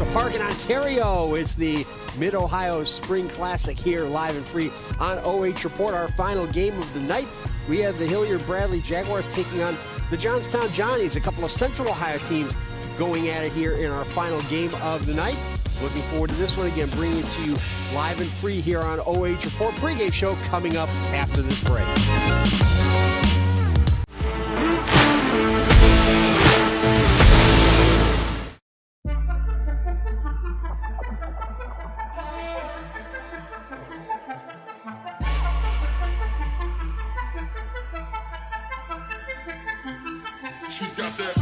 Marshall Park in Ontario. It's the Mid-Ohio Spring Classic here, live and free on OH Report. Our final game of the night, we have the Hilliard Bradley Jaguars taking on the Johnstown Johnnies, a couple of Central Ohio teams going at it here in our final game of the night. Looking forward to this one again, bringing it to you live and free here on OH Report. Pre-game show coming up after this break. She got that.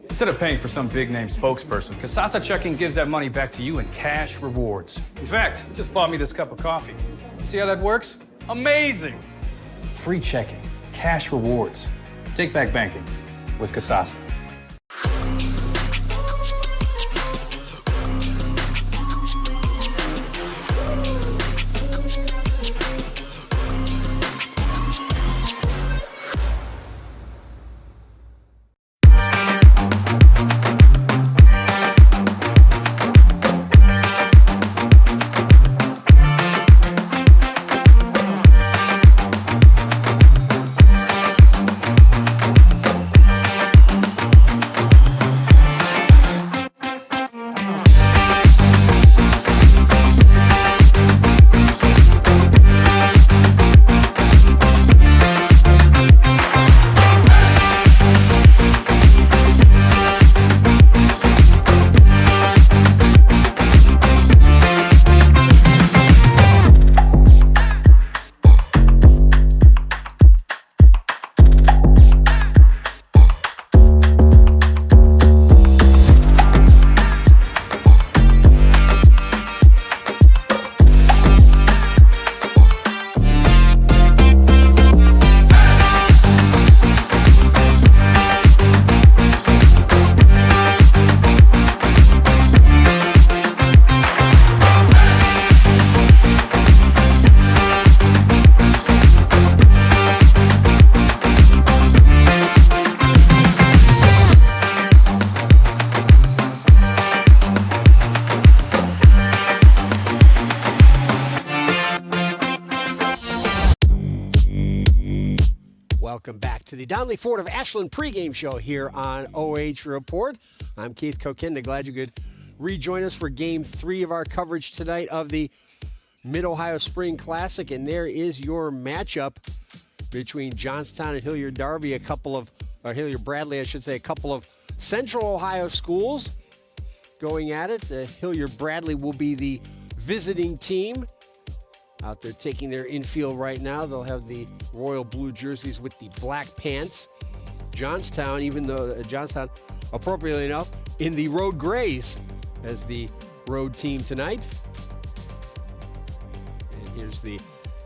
Instead of paying for some big-name spokesperson, Kasasa Checking gives that money back to you in cash rewards. In fact, you just bought me this cup of coffee. See how that works? Amazing! Free checking, cash rewards. Take back banking with Kasasa. Welcome back to the Donley Ford of Ashland pregame show here on OH Report. I'm Keith Kokinda. Glad you could rejoin us for Game 3 of our coverage tonight of the Mid-Ohio Spring Classic. And there is your matchup between Johnstown and Hilliard Darby, Hilliard Bradley, I should say, a couple of Central Ohio schools going at it. The Hilliard Bradley will be the visiting team out there taking their infield right now. They'll have the royal blue jerseys with the black pants. Johnstown, even though Johnstown, appropriately enough, in the road grays as the road team tonight. And here's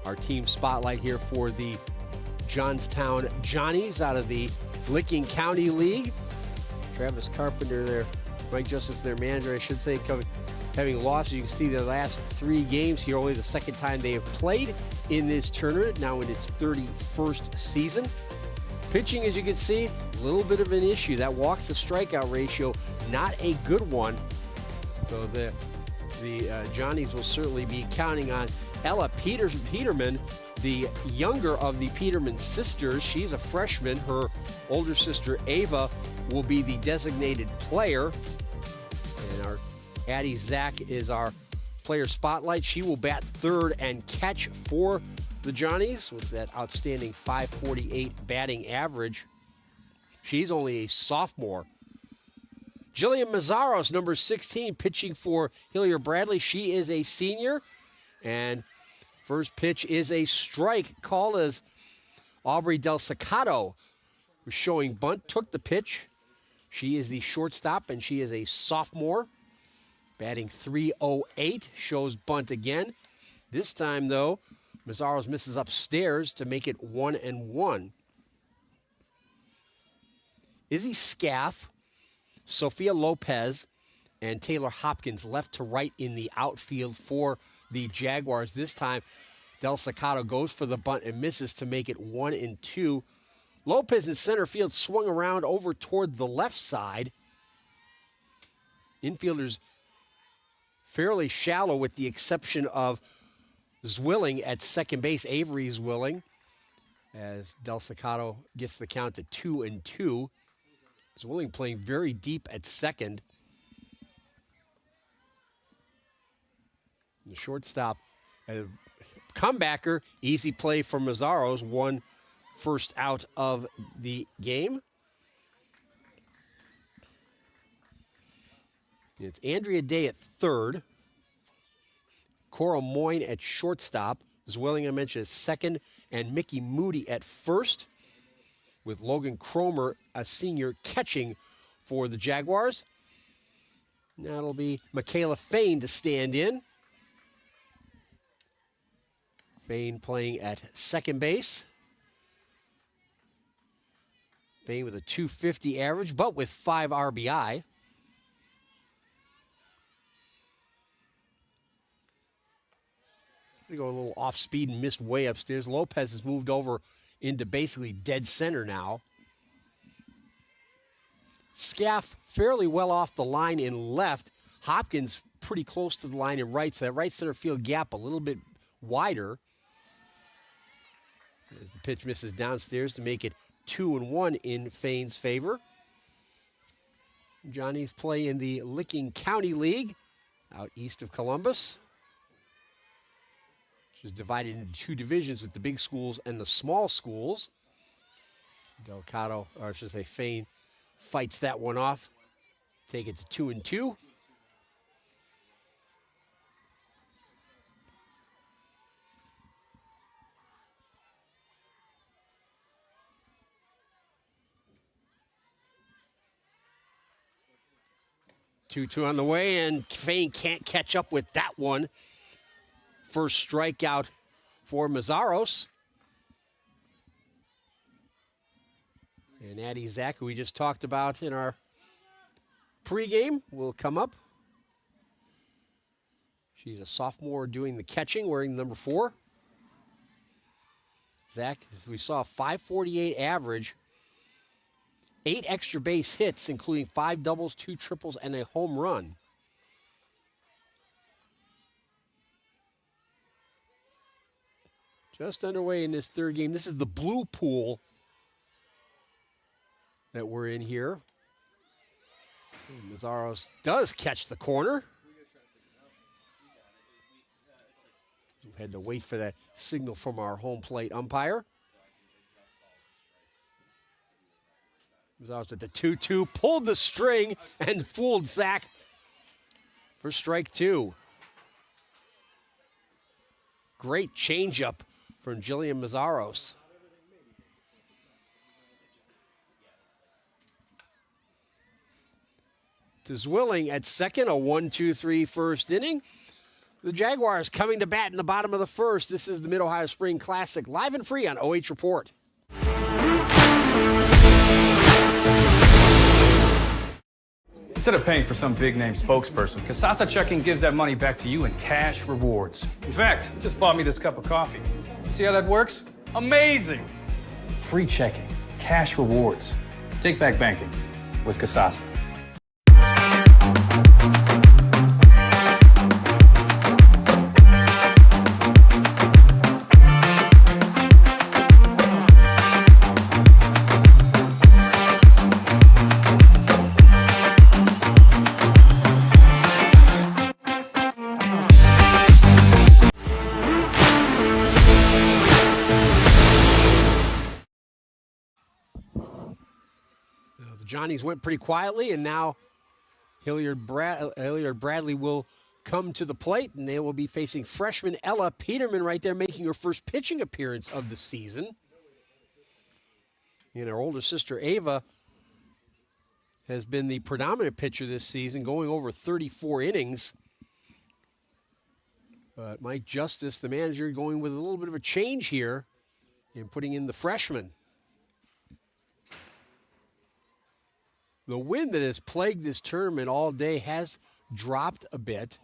our team spotlight here for the Johnstown Johnnies out of the Licking County League. Travis Carpenter, their Mike Justice, their manager, I should say, having lost. You can see the last 3 games here, only the second time they have played in this tournament, now in its 31st season. Pitching, as you can see, a little bit of an issue. That walks to strikeout ratio, not a good one. So the Johnnies will certainly be counting on Ella Peterman, the younger of the Peterman sisters. She's a freshman. Her older sister, Ava, will be the designated player. And our Addy Zach is our player spotlight. She will bat third and catch for the Johnnies with that outstanding .548 batting average. She's only a sophomore. Jillian Mazzaros, number 16, pitching for Hilliard Bradley. She is a senior. And first pitch is a strike called as Aubrey Del Staccato was showing bunt, took the pitch. She is the shortstop, and she is a sophomore. Batting .308, shows bunt again. This time, though, Mazzaros misses upstairs to make it 1-1. Izzy Scaff, Sophia Lopez, and Taylor Hopkins left to right in the outfield for the Jaguars. This time, Del Staccato goes for the bunt and misses to make it 1-2. Lopez in center field swung around over toward the left side. Infielders fairly shallow with the exception of Zwilling at second base, Avery Zwilling, as Del Staccato gets the count to 2-2. Zwilling playing very deep at second. The shortstop, comebacker, easy play for Mazzaros, one first out of the game. It's Andrea Day at third. Cora Moyne at shortstop. Zwilling, I mentioned, at second. And Mickey Moody at first, with Logan Cromer, a senior, catching for the Jaguars. Now it'll be Michaela Fain to stand in. Fain playing at second base. Fain with a .250 average, but with 5 RBI. Go a little off speed and missed way upstairs. Lopez has moved over into basically dead center now. Scaff fairly well off the line in left. Hopkins pretty close to the line in right, so that right center field gap a little bit wider. As the pitch misses downstairs to make it 2-1 in Fain's favor. Johnnies play in the Licking County League out east of Columbus, which is divided into 2 divisions with the big schools and the small schools. Delcato, or I should say Fain, fights that one off. Take it to 2-2. Two on the way, and Fain can't catch up with that one. First strikeout for Mazzaros. And Addy Zach, who we just talked about in our pregame, will come up. She's a sophomore doing the catching, wearing number 4. Zach, as we saw, 548 average. 8 extra base hits, including 5 doubles, 2 triples, and a home run. Just underway in this third game. This is the blue pool that we're in here. Mazzaros does catch the corner. We had to wait for that signal from our home plate umpire. Mazzaros with the 2-2, pulled the string and fooled Zach for strike 2. Great changeup from Jillian Mazzaros. To Zwilling at second, a 1-2-3 first inning. The Jaguars coming to bat in the bottom of the first. This is the Mid-Ohio Spring Classic, live and free on OH Report. Instead of paying for some big-name spokesperson, Kasasa Checking gives that money back to you in cash rewards. In fact, you just bought me this cup of coffee. See how that works? Amazing! Free checking, cash rewards. Take back banking with Kasasa. Johnnies went pretty quietly, and now Hilliard Bradley will come to the plate, and they will be facing freshman Ella Peterman right there, making her first pitching appearance of the season. And her older sister Ava has been the predominant pitcher this season, going over 34 innings. But Mike Justice, the manager, going with a little bit of a change here and putting in the freshman. The wind that has plagued this tournament all day has dropped a bit.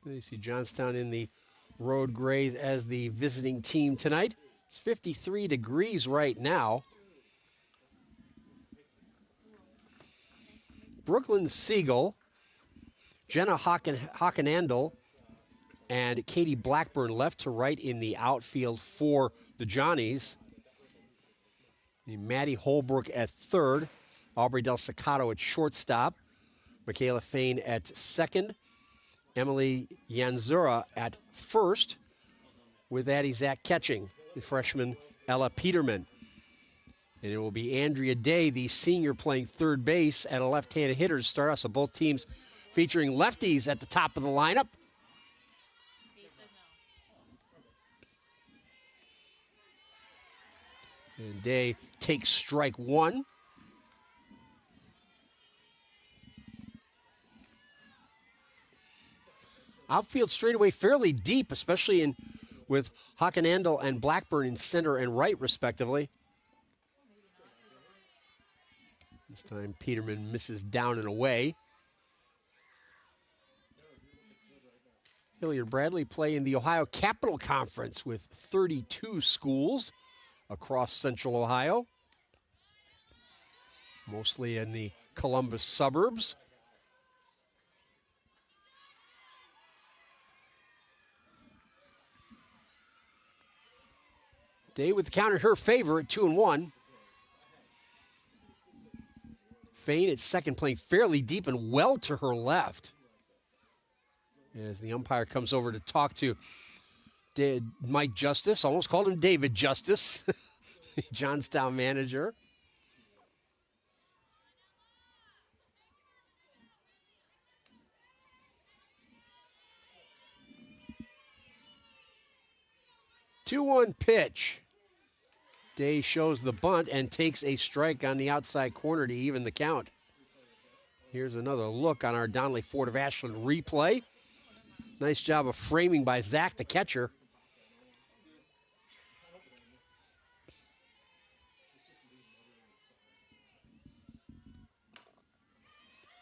You see Johnstown in the Road Grays as the visiting team tonight. It's 53 degrees right now. Brooklyn Siegel, Jenna Hockenandel, and Katie Blackburn left to right in the outfield for the Johnnies. Maddie Holbrook at third, Aubrey Del Staccato at shortstop, Michaela Fain at second, Emily Yanzura at first, with Addy Zach catching, the freshman Ella Peterman. And it will be Andrea Day, the senior, playing third base at a left-handed hitter to start us. So both teams featuring lefties at the top of the lineup. And Day takes strike one. Outfield straightaway fairly deep, especially with Hockenandel and Blackburn in center and right, respectively. This time Peterman misses down and away. Hilliard Bradley play in the Ohio Capital Conference with 32 schools across Central Ohio, mostly in the Columbus suburbs. Day with the count in her favor at 2-1. Fain at second, playing fairly deep and well to her left. As the umpire comes over to talk to Mike Justice, almost called him David Justice, the Johnstown manager. Two-one pitch. Day shows the bunt and takes a strike on the outside corner to even the count. Here's another look on our Donley Ford of Ashland replay. Nice job of framing by Zach, the catcher.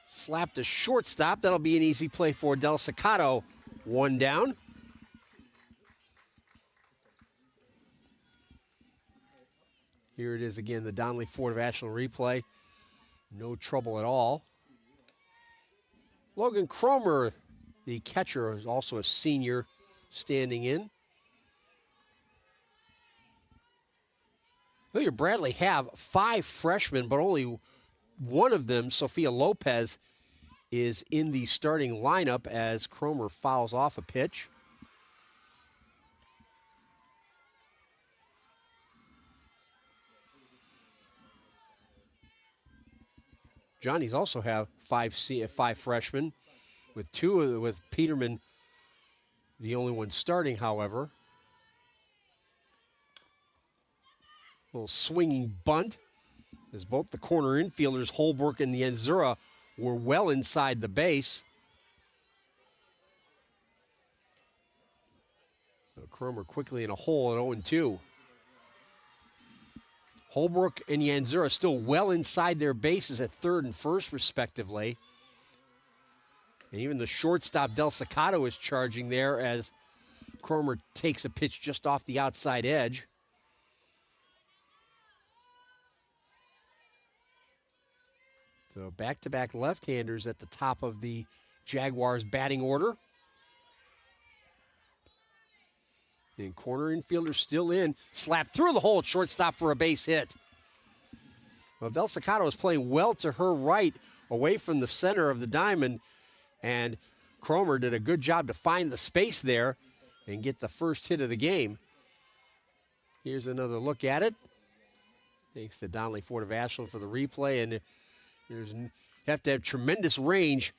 Slapped a shortstop. That'll be an easy play for Del Staccato. One down. Here it is again, the Donley Ford of Ashland replay. No trouble at all. Logan Cromer, the catcher, is also a senior, standing in. Hilliard Bradley have 5 freshmen, but only one of them, Sophia Lopez, is in the starting lineup as Cromer fouls off a pitch. Johnnies also have 5 freshmen, with Peterman the only one starting, however. Little swinging bunt as both the corner infielders, Holbrook and the Enzura, were well inside the base. So Cromer quickly in a hole at 0-2. Holbrook and Yanzura still well inside their bases at third and first, respectively. And even the shortstop, Del Staccato, is charging there as Cromer takes a pitch just off the outside edge. So back-to-back left-handers at the top of the Jaguars batting order. And corner infielder still in. Slapped through the hole at shortstop for a base hit. Well, Del Staccato is playing well to her right, away from the center of the diamond. And Cromer did a good job to find the space there and get the first hit of the game. Here's another look at it. Thanks to DONLEY Ford of Ashland for the replay. And you have to have tremendous range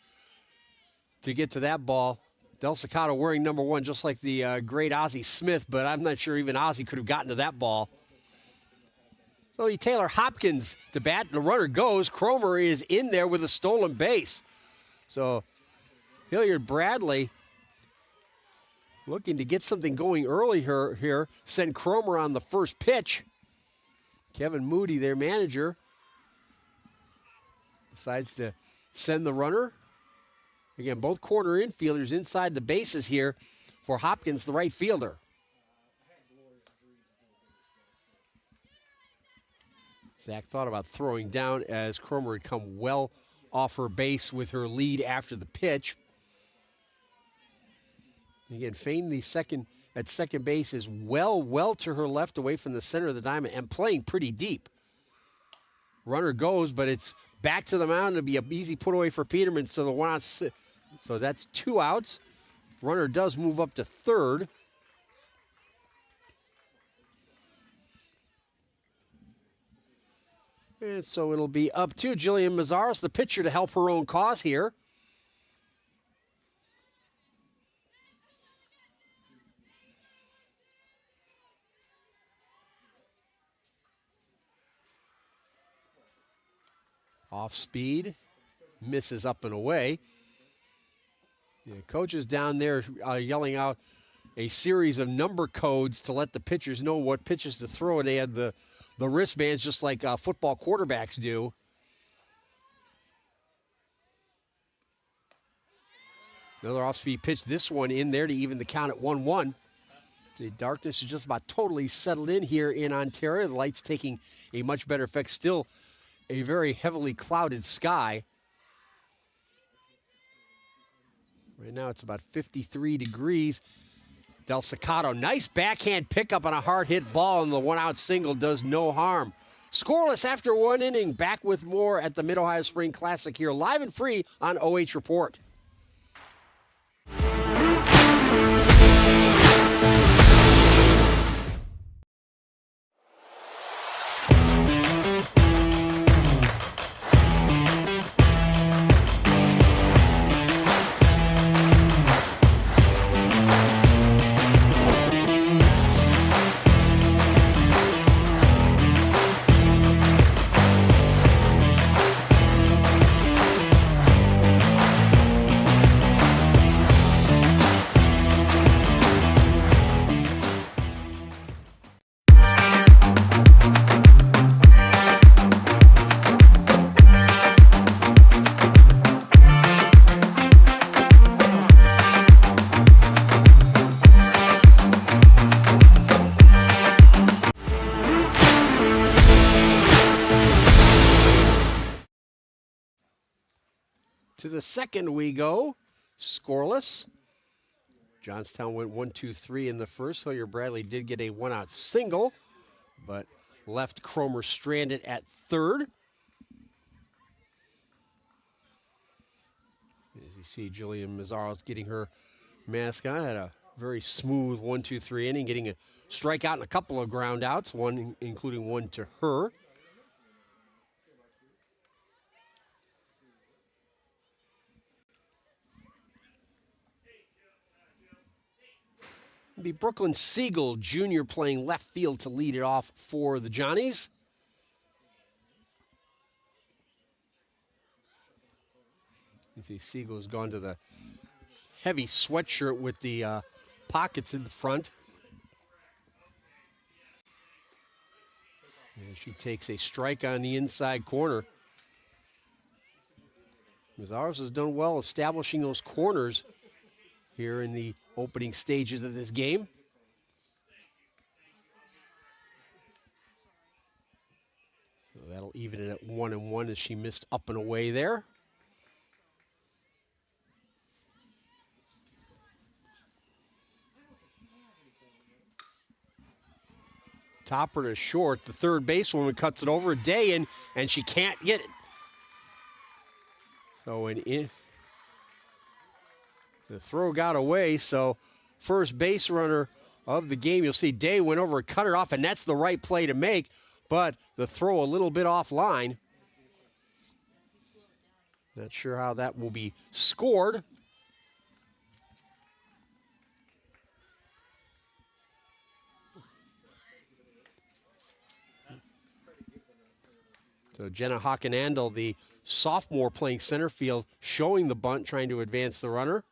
to get to that ball. Del Staccato wearing number 1, just like the great Ozzie Smith, but I'm not sure even Ozzie could have gotten to that ball. So Taylor Hopkins to bat, and the runner goes. Cromer is in there with a stolen base. So Hilliard Bradley looking to get something going early here. Send Cromer on the first pitch. Kevin Moody, their manager, decides to send the runner. Again, both corner infielders inside the bases here for Hopkins, the right fielder. Zach thought about throwing down as Cromer had come well off her base with her lead after the pitch. Again, Fain, the second at second base, is well to her left away from the center of the diamond and playing pretty deep. Runner goes, but it's back to the mound. It'll be an easy put away for Peterman, so the 1 out. So that's 2 outs. Runner does move up to third. And so it'll be up to Jillian Mazzaros, the pitcher, to help her own cause here. Off speed, misses up and away. The coaches down there yelling out a series of number codes to let the pitchers know what pitches to throw, and they had the wristbands just like football quarterbacks do. Another off-speed pitch, this one in there to even the count at 1-1. The darkness is just about totally settled in here in Ontario. The lights taking a much better effect. Still a very heavily clouded sky. Right now it's about 53 degrees. Del Staccato, nice backhand pickup on a hard hit ball, and the 1 out single does no harm. Scoreless after 1 inning. Back with more at the Mid-Ohio Spring Classic here, live and free on OH Report. To the second we go, scoreless. Johnstown went 1-2-3 in the first. Hilliard Bradley did get a 1 out single, but left Cromer stranded at third. As you see, Jillian Mazzaros getting her mask on, had a very smooth 1-2-3 inning, getting a strikeout and a couple of ground outs, one including one to her. It'll be Brooklyn Siegel Jr. playing left field to lead it off for the Johnnies. You see Siegel's gone to the heavy sweatshirt with the pockets in the front. And she takes a strike on the inside corner. Mazzaros has done well establishing those corners here in the opening stages of this game. So that'll even it at 1-1 as she missed up and away there. Topper to short. The third basewoman cuts it over. Day in, and she can't get it. So the throw got away, so first base runner of the game. You'll see Day went over and cut it off, and that's the right play to make, but the throw a little bit offline. Not sure how that will be scored. So Jenna Hockenandel, the sophomore playing center field, showing the bunt, trying to advance the runner.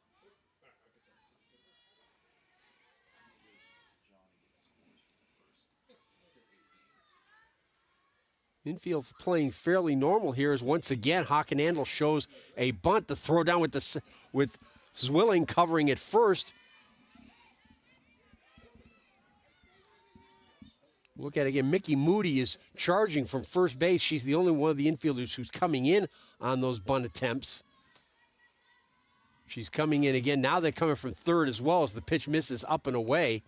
Infield playing fairly normal here as once again Hockenandel shows a bunt. The throw down with Zwilling covering it first. Look at it again. Mickey Moody is charging from first base. She's the only one of the infielders who's coming in on those bunt attempts. She's coming in again. Now they're coming from third as well as the pitch misses up and away.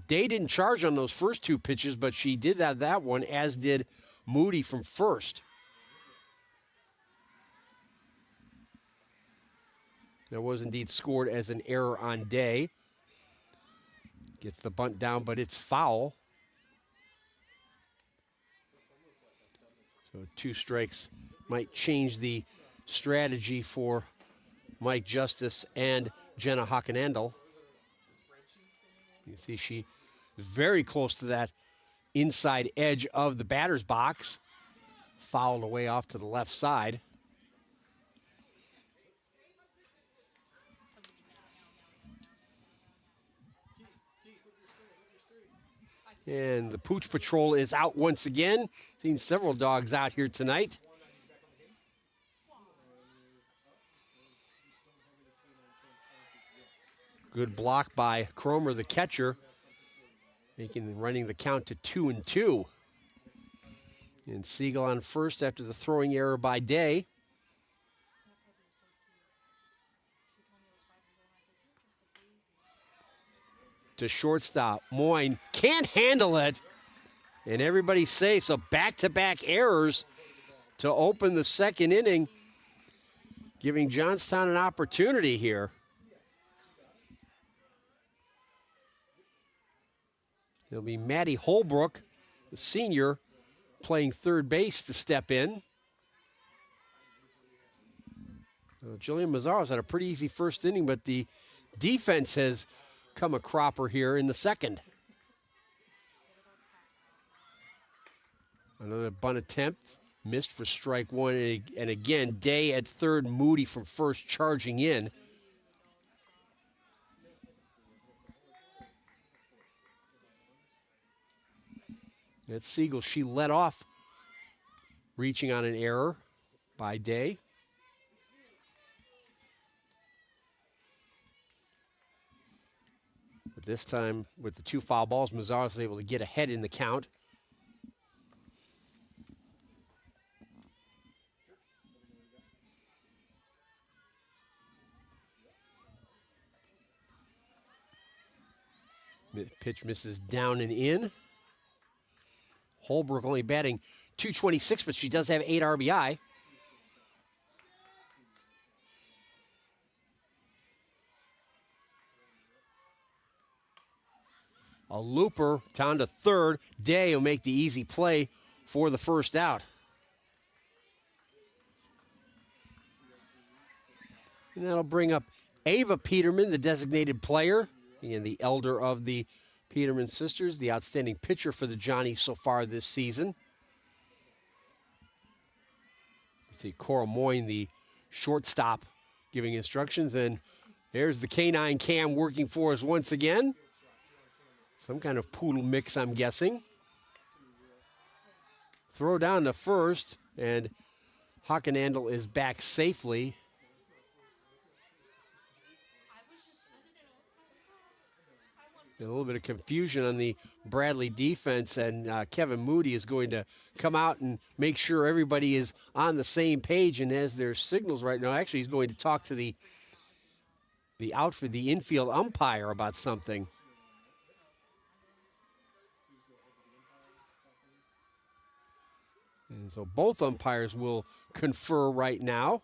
Day didn't charge on those first two pitches, but she did that one, as did Moody from first. That was indeed scored as an error on Day. Gets the bunt down, but it's foul. So 2 strikes might change the strategy for Mike Justice and Jenna Hockenandel. You see she is very close to that inside edge of the batter's box. Fouled away off to the left side. And the Pooch Patrol is out once again. Seen several dogs out here tonight. Good block by Cromer, the catcher, running the count to 2-2. And Siegel on first after the throwing error by Day. To shortstop, Moyne can't handle it, and everybody's safe. So back-to-back errors to open the second inning, giving Johnstown an opportunity here. It'll be Maddie Holbrook, the senior, playing third base to step in. Jillian Mazzaro's had a pretty easy first inning, but the defense has come a cropper here in the second. Another bunt attempt, missed for strike one, and again, Day at third, Moody from first charging in. That's Siegel. She let off, reaching on an error by Day. But this time, with the 2 foul balls, Mazzara was able to get ahead in the count. Pitch misses down and in. Holbrook only batting .226, but she does have 8 RBI. A looper down to third. Day will make the easy play for the first out. And that'll bring up Ava Peterman, the designated player, and the elder of the Peterman sisters, the outstanding pitcher for the Johnnies so far this season. See Cora Moyne, the shortstop, giving instructions, and there's the K9 Cam working for us once again. Some kind of poodle mix, I'm guessing. Throw down to first, and Hockenandel is back safely. A little bit of confusion on the Bradley defense, and Kevin Moody is going to come out and make sure everybody is on the same page and has their signals right now. Actually, he's going to talk to the infield umpire about something. And so both umpires will confer right now.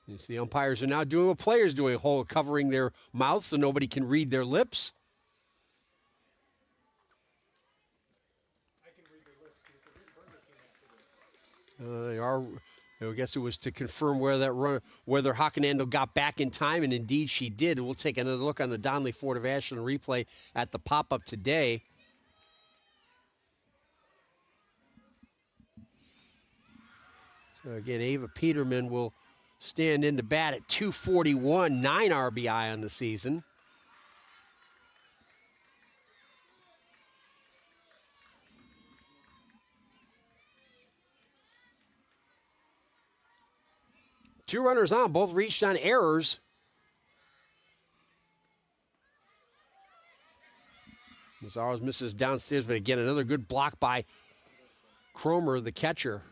You see, umpires are now doing what players do, covering their mouths so nobody can read their lips. I guess it was to confirm whether Hockenandel got back in time, and indeed she did. We'll take another look on the Donley Ford of Ashland replay at the pop-up today. So again, Ava Peterman will stand in to bat at 241, 9 RBI on the season. Two runners on, both reached on errors. Mazzaros misses downstairs, but again, another good block by Cromer, the catcher.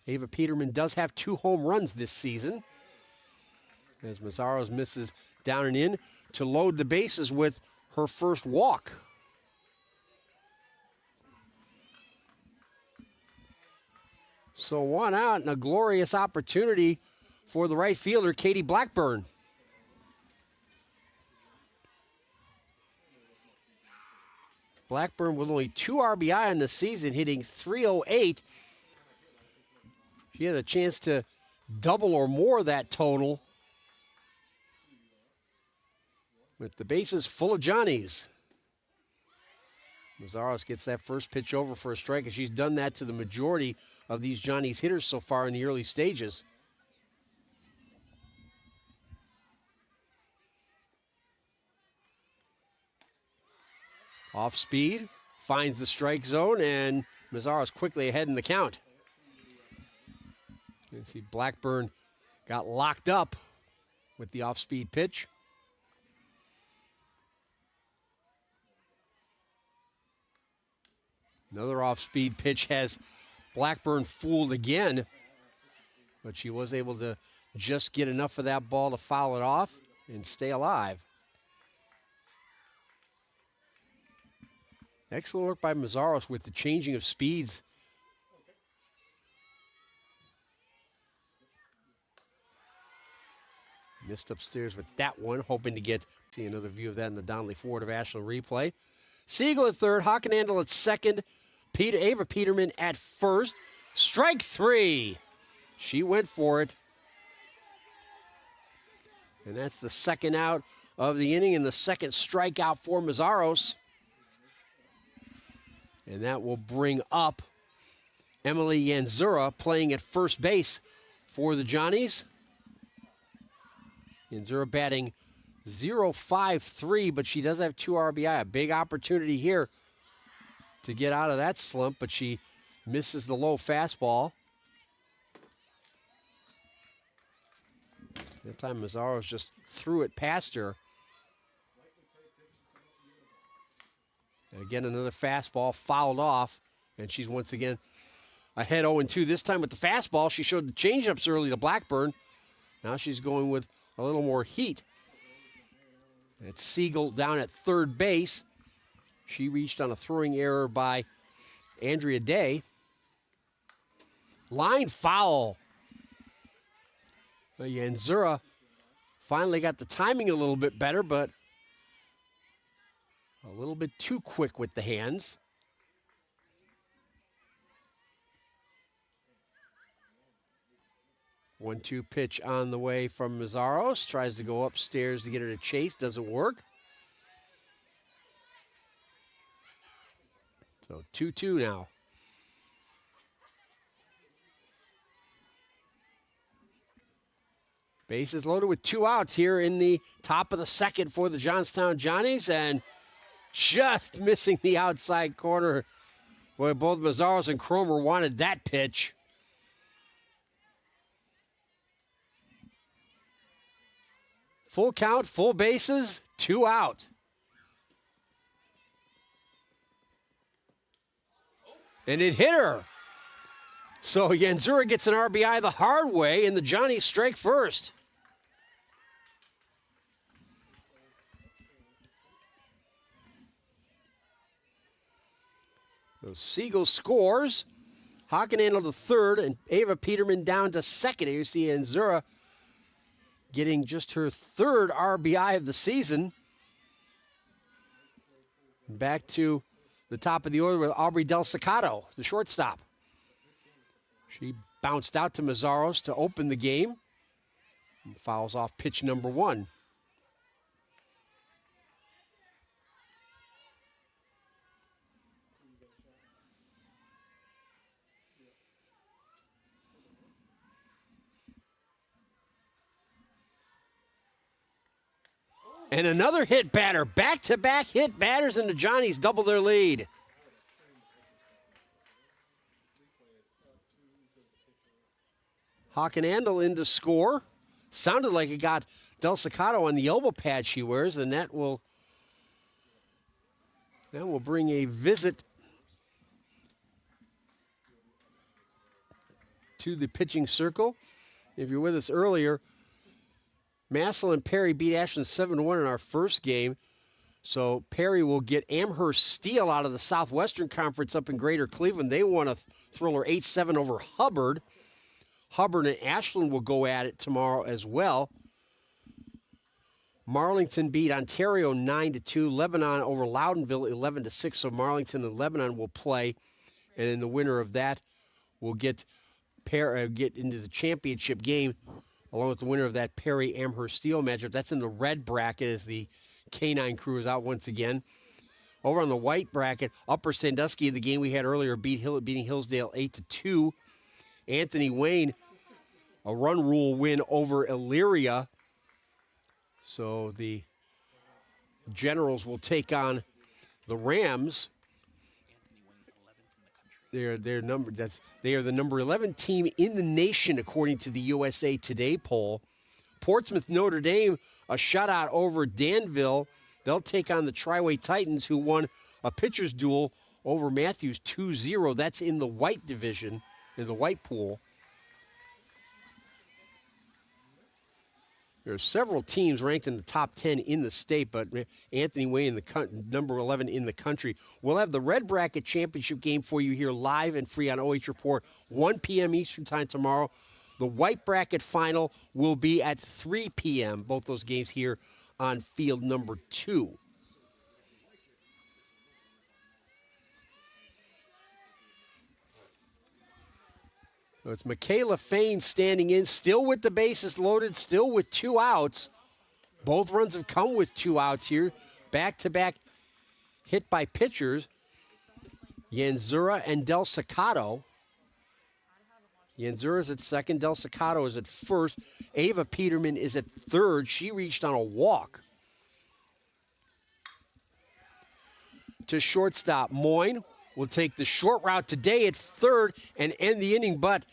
Ava Peterman does have 2 home runs this season, as Mazzaros misses down and in to load the bases with her first walk. So 1 out and a glorious opportunity for the right fielder, Katie Blackburn. Blackburn with only 2 RBI in the season, hitting .308. She has a chance to double or more that total with the bases full of Johnnies. Mazzaros gets that first pitch over for a strike, and she's done that to the majority of these Johnnies hitters so far in the early stages. Off speed, finds the strike zone, and Mazzaros quickly ahead in the count. You see Blackburn got locked up with the off-speed pitch. Another off-speed pitch has Blackburn fooled again, but she was able to just get enough of that ball to foul it off and stay alive. Excellent work by Mazzaros with the changing of speeds. Missed upstairs with that one, hoping to see another view of that in the Donley Ford of Ashland replay. Siegel at third, Hockenandel at second, Ava Peterman at first. Strike 3. She went for it. And that's the second out of the inning and the second strikeout for Mazzaros. And that will bring up Emily Yanzura playing at first base for the Johnnies. Yanzura batting .053, but she does have 2 RBI. A big opportunity here to get out of that slump, but she misses the low fastball. That time Mazzaros just threw it past her. And again, another fastball fouled off, and she's once again ahead 0-2. This time with the fastball, she showed the changeups early to Blackburn. Now she's going with a little more heat. It's Siegel down at third base. She reached on a throwing error by Andrea Day. Line foul. Yanzura finally got the timing a little bit better, but a little bit too quick with the hands. 1-2 pitch on the way from Mazzaros. Tries to go upstairs to get her to chase. Doesn't work. So 2-2 now. Bases loaded with 2 outs here in the top of the second for the Johnstown Johnnies, and just missing the outside corner. Boy, both Mazzaros and Cromer wanted that pitch. Full count, full bases, 2 out. And it hit her. So Yanzura gets an RBI the hard way, and the Johnnies strike first. So Siegel scores. Hockenhandel to third, and Ava Peterman down to second. Here you see Yanzura getting just her third RBI of the season. Back to the top of the order with Aubrey Del Staccato, the shortstop. She bounced out to Mazzaros to open the game and fouls off pitch number 1. And another hit batter. Back-to-back hit batters, and the Johnnies double their lead. Hockenhandel in to score. Sounded like it got Del Staccato on the elbow pad she wears, and that will bring a visit to the pitching circle. If you're with us earlier, Massillon and Perry beat Ashland 7-1 in our first game. So Perry will get Amherst Steel out of the Southwestern Conference up in Greater Cleveland. They won a thriller 8-7 over Hubbard. Hubbard and Ashland will go at it tomorrow as well. Marlington beat Ontario 9-2. Lebanon over Loudonville 11-6. So Marlington and Lebanon will play. And then the winner of that will get into the championship game, along with the winner of that Perry-Amherst Steel matchup. That's in the red bracket as the K9 crew is out once again. Over on the white bracket, Upper Sandusky, the game we had earlier, beating Hillsdale 8-2. Anthony Wayne, a run rule win over Elyria. So the Generals will take on the Rams. They are the number 11 team in the nation according to the USA Today poll. Portsmouth Notre Dame, a shutout over Danville. They'll take on the Triway Titans, who won a pitcher's duel over Matthews 2-0. That's in the white division, in the white pool. There are several teams ranked in the top 10 in the state, but Anthony Wayne, number 11 in the country. We'll have the Red Bracket Championship game for you here live and free on OH Report, 1 p.m. Eastern Time tomorrow. The White Bracket Final will be at 3 p.m., both those games here on field number 2. So it's Michaela Fain standing in, still with the bases loaded, still with 2 outs. Both runs have come with 2 outs here. Back-to-back hit by pitchers, Yanzura and Del Staccato. Yanzura is at second, Del Staccato is at first. Ava Peterman is at third. She reached on a walk. To shortstop, Moyne will take the short route today at third and end the inning, but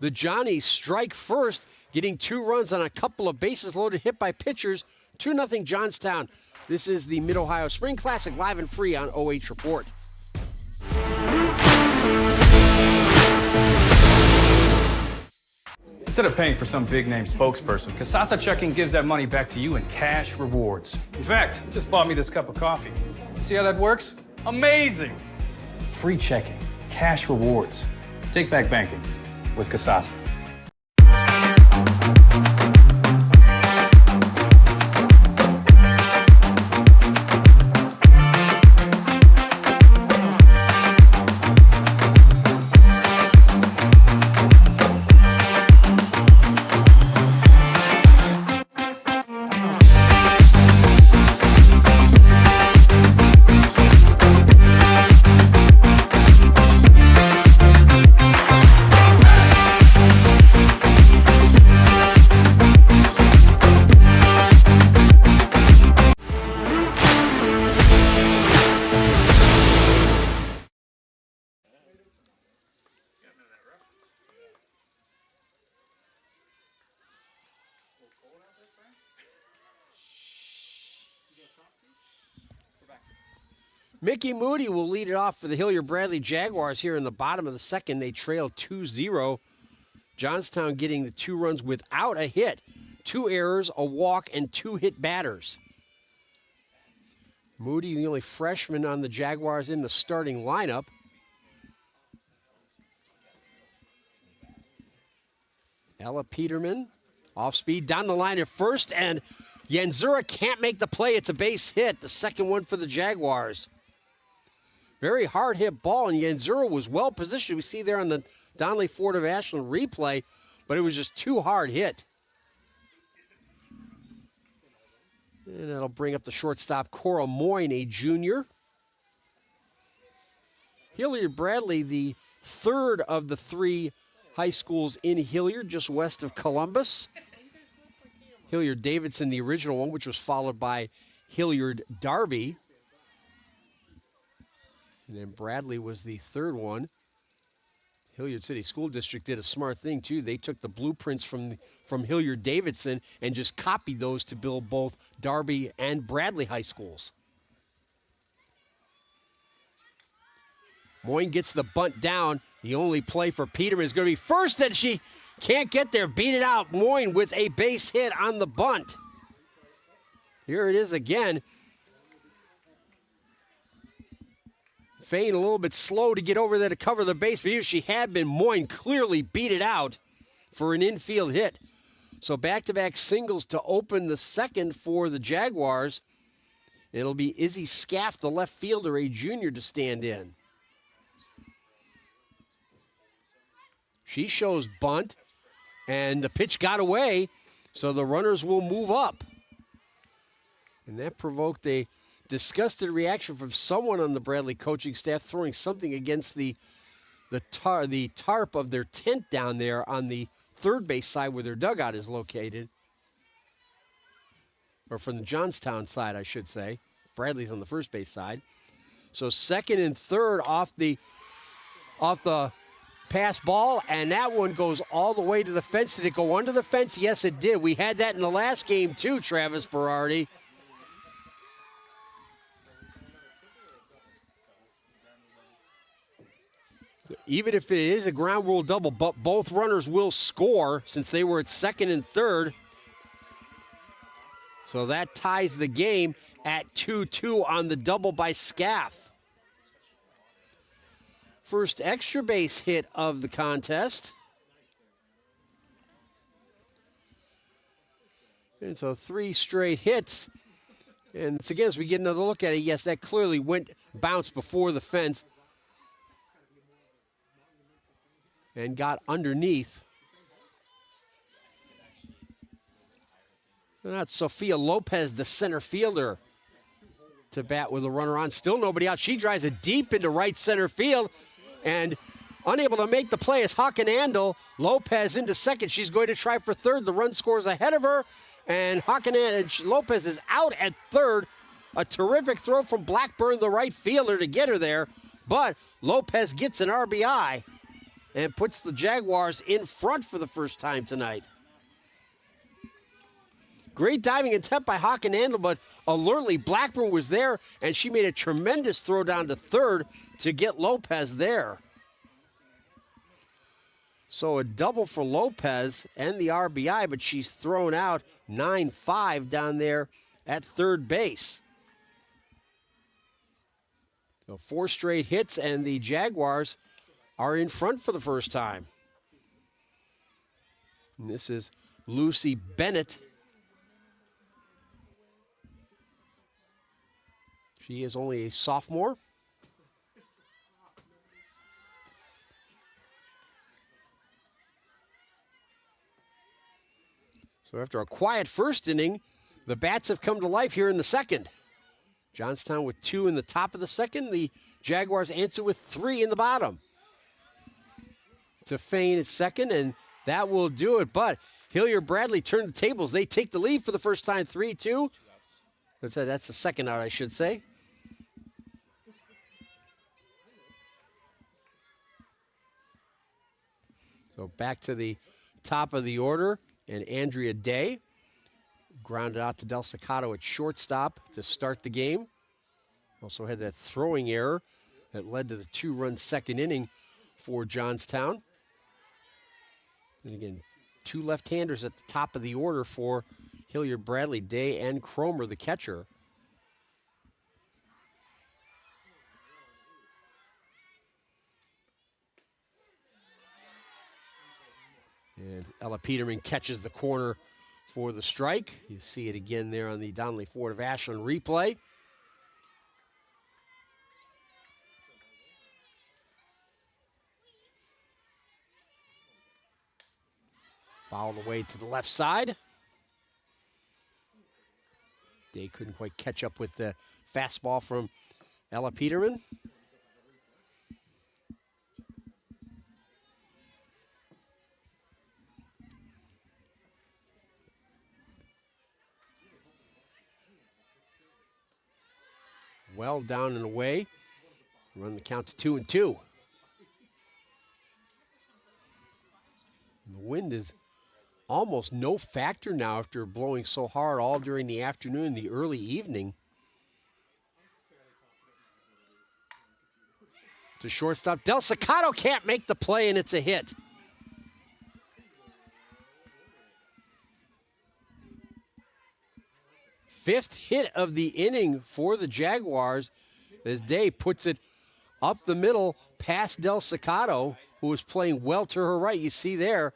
the Johnnies strike first, getting 2 runs on a couple of bases loaded hit by pitchers. 2-0 Johnstown. This is the Mid-Ohio Spring Classic, live and free on OH Report. Instead of paying for some big-name spokesperson, Kasasa Checking gives that money back to you in cash rewards. In fact, it just bought me this cup of coffee. See how that works? Amazing! Free checking, cash rewards. Take back banking with Kasasa. Mickey Moody will lead it off for the Hilliard Bradley Jaguars here in the bottom of the second. They trail 2-0. Johnstown getting the 2 runs without a hit. 2 errors, a walk, and 2 hit batters. Moody, the only freshman on the Jaguars in the starting lineup. Ella Peterman, off speed, down the line at first, and Yanzura can't make the play. It's a base hit, the second one for the Jaguars. Very hard hit ball, and Yanzura was well positioned. We see there on the DONLEY Ford of Ashland replay, but it was just too hard hit. And that'll bring up the shortstop, Cora Moyne, a junior. Hilliard Bradley, the third of the 3 high schools in Hilliard, just west of Columbus. Hilliard Davidson, the original one, which was followed by Hilliard Darby. And then Bradley was the third one. Hilliard City School District did a smart thing, too. They took the blueprints from Hilliard Davidson and just copied those to build both Darby and Bradley high schools. Moyne gets the bunt down. The only play for Peterman is going to be first, and she can't get there. Beat it out. Moyne with a base hit on the bunt. Here it is again. Fain a little bit slow to get over there to cover the base, but if she had been, Moyne clearly beat it out for an infield hit. So back-to-back singles to open the second for the Jaguars. It'll be Izzy Scaff, the left fielder, a junior, to stand in. She shows bunt, and the pitch got away, so the runners will move up. And that provoked a disgusted reaction from someone on the Bradley coaching staff, throwing something against the tarp of their tent down there on the third base side where their dugout is located. Or from the Johnstown side, I should say. Bradley's on the first base side. So second and third off the pass ball, and that one goes all the way to the fence. Did it go under the fence? Yes, it did. We had that in the last game too, Travis Berardi. Even if it is a ground rule double, but both runners will score since they were at second and third. So that ties the game at 2-2 on the double by Scaff. First extra base hit of the contest. And so 3 straight hits. And it's again, as we get another look at it, yes, that clearly bounced before the fence and got underneath. And that's Sophia Lopez, the center fielder, to bat with a runner on. Still nobody out. She drives it deep into right center field, and unable to make the play is Hockenandel. Lopez into second. She's going to try for third. The run scores ahead of her, and Lopez is out at third. A terrific throw from Blackburn, the right fielder, to get her there, but Lopez gets an RBI and puts the Jaguars in front for the first time tonight. Great diving attempt by Hockenandel, but alertly Blackburn was there, and she made a tremendous throw down to third to get Lopez there. So a double for Lopez and the RBI, but she's thrown out 9-5 down there at third base. So 4 straight hits, and the Jaguars are in front for the first time. And this is Lucy Bennett. She is only a sophomore. So after a quiet first inning, the bats have come to life here in the second. Johnstown with 2 in the top of the second. The Jaguars answer with 3 in the bottom. To Fain at second, and that will do it. But Hilliard Bradley turned the tables. They take the lead for the first time, 3-2. That's the second out, I should say. So back to the top of the order, and Andrea Day grounded out to Del Staccato at shortstop to start the game. Also had that throwing error that led to the 2-run second inning for Johnstown. And again, 2 left-handers at the top of the order for Hilliard, Bradley, Day, and Cromer, the catcher. And Ella Peterman catches the corner for the strike. You see it again there on the DONLEY Ford of Ashland replay. Fouled away to the left side. Day couldn't quite catch up with the fastball from Ella Peterman. Well down and away. Run the count to 2-2. The wind is almost no factor now after blowing so hard all during the afternoon and the early evening. To shortstop, Del Cicato can't make the play, and it's a hit. Fifth hit of the inning for the Jaguars as Day puts it up the middle past Del Cicato, who was playing well to her right. You see there.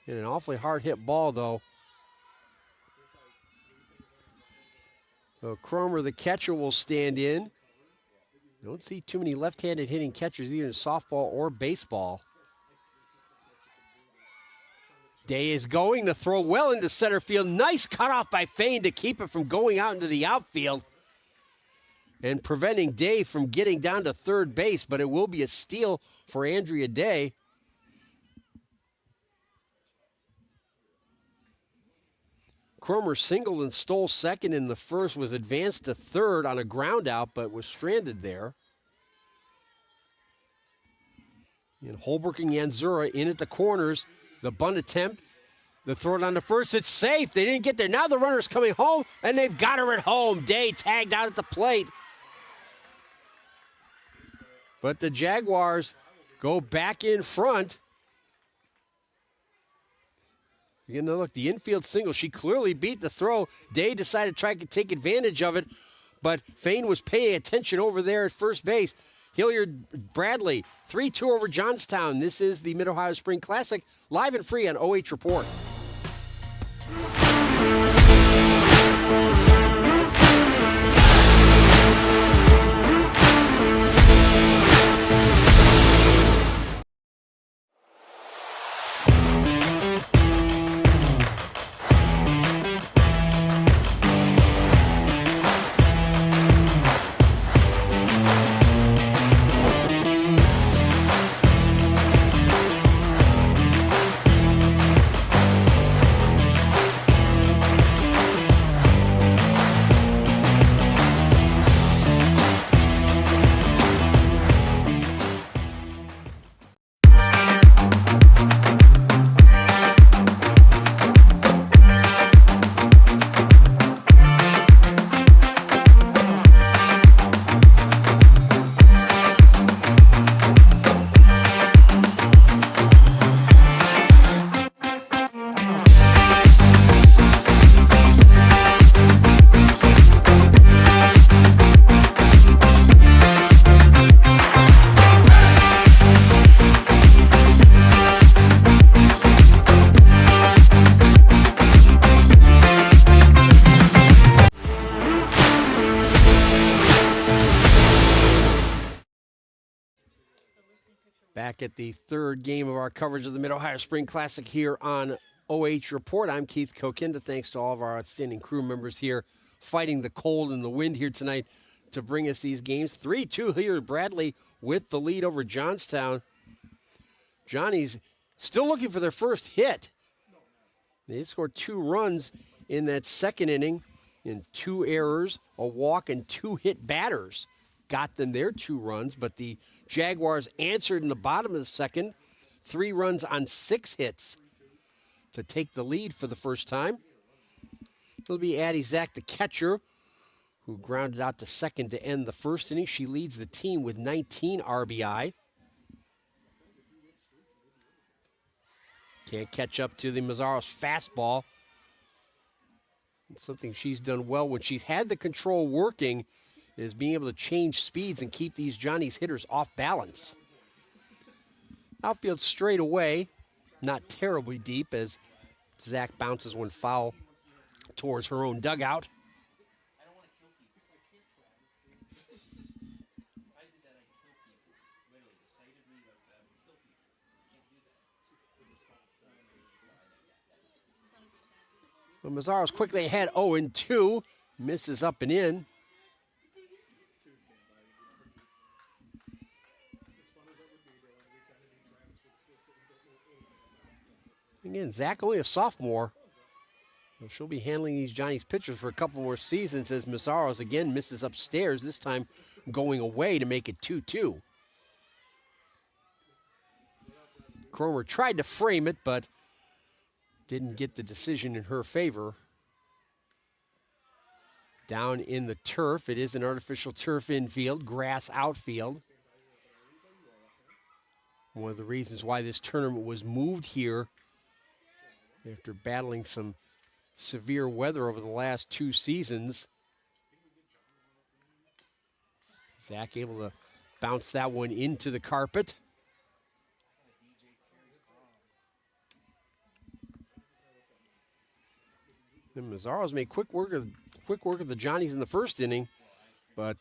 And an awfully hard hit ball, though. So Cromer, the catcher, will stand in. Don't see too many left-handed hitting catchers either in softball or baseball. Day is going to throw well into center field. Nice cutoff by Fain to keep it from going out into the outfield and preventing Day from getting down to third base, but it will be a steal for Andrea Day. Cromer singled and stole second in the first, was advanced to third on a ground out, but was stranded there. And Holbrook and Yanzura in at the corners. The bunt attempt, the throw down to first, it's safe. They didn't get there. Now the runner's coming home, and they've got her at home. Day tagged out at the plate. But the Jaguars go back in front. Again, look, the infield single. She clearly beat the throw. Day decided to try to take advantage of it, but Fain was paying attention over there at first base. Hilliard, Bradley, 3-2 over Johnstown. This is the Mid-Ohio Spring Classic, live and free on OH Report. Back at the third game of our coverage of the Mid-Ohio Spring Classic here on OH Report. I'm Keith Kokinda. Thanks to all of our outstanding crew members here fighting the cold and the wind here tonight to bring us these games. 3-2 here, Bradley with the lead over Johnstown. Johnnies still looking for their first hit. They scored 2 runs in that second inning in 2 errors, a walk, and 2 hit batters. Got them their 2 runs, but the Jaguars answered in the bottom of the second, 3 runs on 6 hits to take the lead for the first time. It'll be Addy Zach, the catcher, who grounded out to second to end the first inning. She leads the team with 19 RBI. Can't catch up to the Mazzaro's fastball. It's something she's done well when she's had the control working, is being able to change speeds and keep these Johnnies hitters off balance. Outfield straight away, not terribly deep as Zach bounces one foul towards her own dugout. Well, Mazzaro's quickly ahead 0-2, misses up and in. Again, Zach only a sophomore. She'll be handling these Johnnies pitchers for a couple more seasons as Mazzaro's again misses upstairs, this time going away to make it 2-2. Cromer tried to frame it, but didn't get the decision in her favor. Down in the turf, it is an artificial turf infield, grass outfield. One of the reasons why this tournament was moved here after battling some severe weather over the last 2 seasons. Zach able to bounce that one into the carpet. And Mazzaro's made quick work of the Johnnies in the first inning, but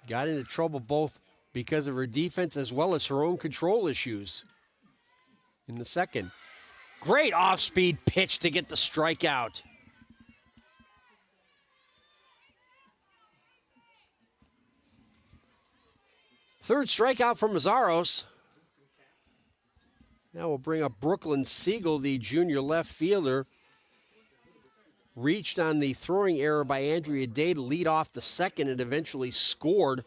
got into trouble both because of her defense as well as her own control issues in the second. Great off-speed pitch to get the strikeout. Third strikeout from Mazzaro's. Now we'll bring up Brooklyn Siegel, the junior left fielder. Reached on the throwing error by Andrea Day to lead off the second and eventually scored.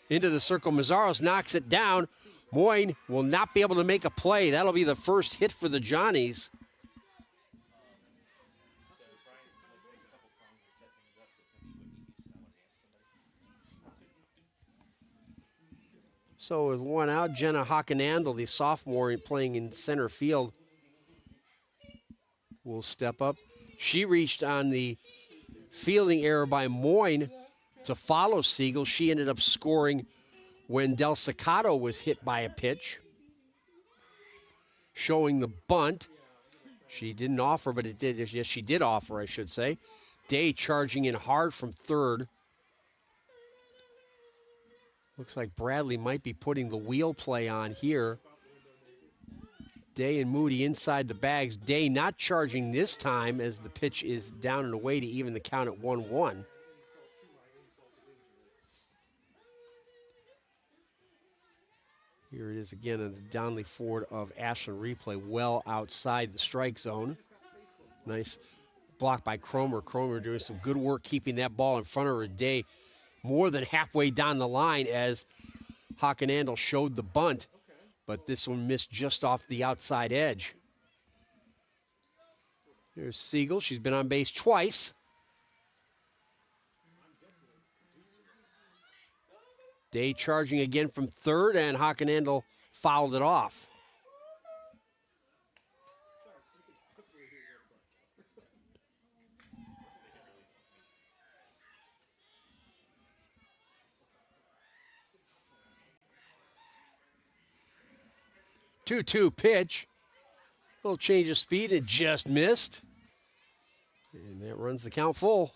Into the circle, Mazzaro's knocks it down. Moyne will not be able to make a play. That'll be the first hit for the Johnnies. So with one out, Jenna Hockenandel, the sophomore playing in center field, will step up. She reached on the fielding error by Moyne to follow Siegel. She ended up scoring when Del Cicato was hit by a pitch. Showing the bunt. She didn't offer, but it did. Yes, she did offer, I should say. Day charging in hard from third. Looks like Bradley might be putting the wheel play on here. Day and Moody inside the bags. Day not charging this time as the pitch is down and away to even the count at 1-1. Here it is again in the Donley Ford of Ashland replay, well outside the strike zone. Nice block by Cromer. Cromer doing some good work keeping that ball in front of her. Day more than halfway down the line as Hockenandel showed the bunt, but this one missed just off the outside edge. Here's Siegel. She's been on base twice. Day charging again from third, and Hockenandel fouled it off. Two-two pitch. Little change of speed, it just missed. And that runs the count full.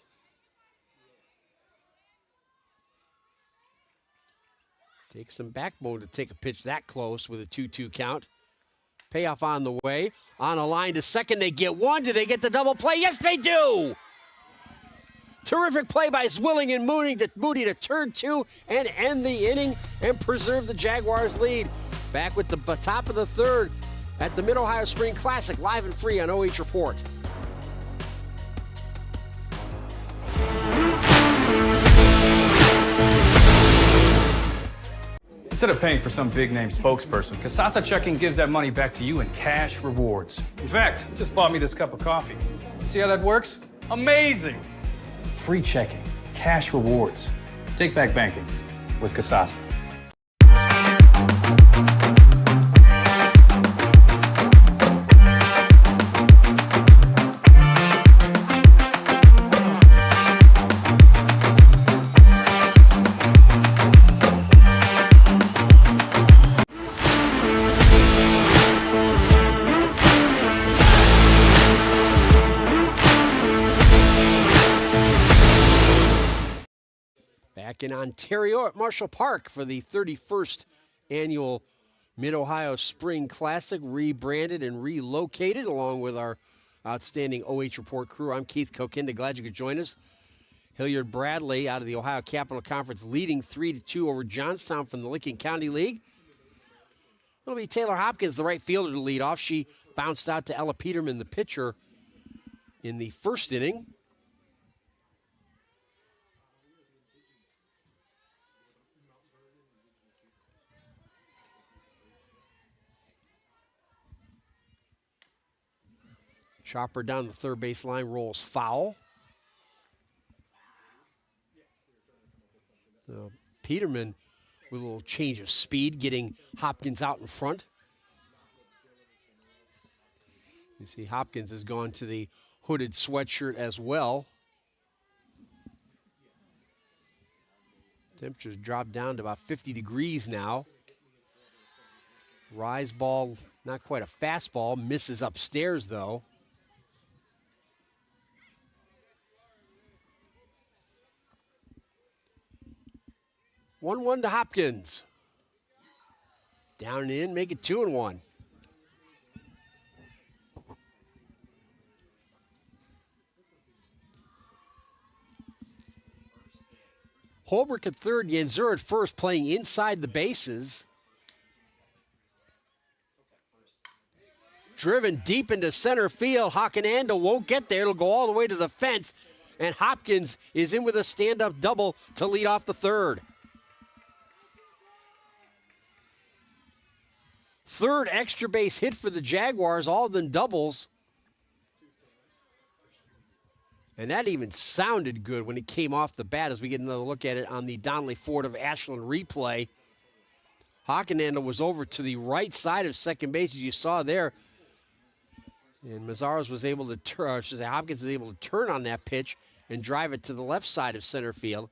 Takes some backbone to take a pitch that close with a 2-2 count. Payoff on the way. On a line to second, they get one. Do they get the double play? Yes, they do! Terrific play by Zwilling and Moody to turn 2 and end the inning and preserve the Jaguars' lead. Back with the top of the third at the Mid-Ohio Spring Classic, live and free on OH Report. Instead of paying for some big-name spokesperson, Kasasa Checking gives that money back to you in cash rewards. In fact, it just bought me this cup of coffee. See how that works? Amazing! free checking, cash rewards. Take back banking with Kasasa. Back in Ontario at Marshall Park for the 31st annual Mid-Ohio Spring Classic, rebranded and relocated along with our outstanding OH Report crew. I'm Keith Kokinda. Glad you could join us. Hilliard Bradley out of the Ohio Capital Conference leading 3-2 over Johnstown from the Licking County League. It'll be Taylor Hopkins, the right fielder, to lead off. She bounced out to Ella Peterman, the pitcher, in the first inning. Chopper down the third base line, rolls foul. So Peterman with a little change of speed, getting Hopkins out in front. You see Hopkins has gone to the hooded sweatshirt as well. Temperatures dropped down to about 50 degrees now. Rise ball, not quite a fastball, misses upstairs though. 1-1 to Hopkins. Down and in, make it 2-1. Holbrook at third, Yanzur at first, playing inside the bases. Driven deep into center field. Hockenandel won't get there. It'll go all the way to the fence. And Hopkins is in with a stand-up double to lead off the third. Third extra base hit for the Jaguars, all of them doubles. And that even sounded good when it came off the bat as we get another look at it on the DONLEY Ford of Ashland replay. Hockenandel was over to the right side of second base, as you saw there. And Mazzaros was able to turn, Hopkins was able to turn on that pitch and drive it to the left side of center field.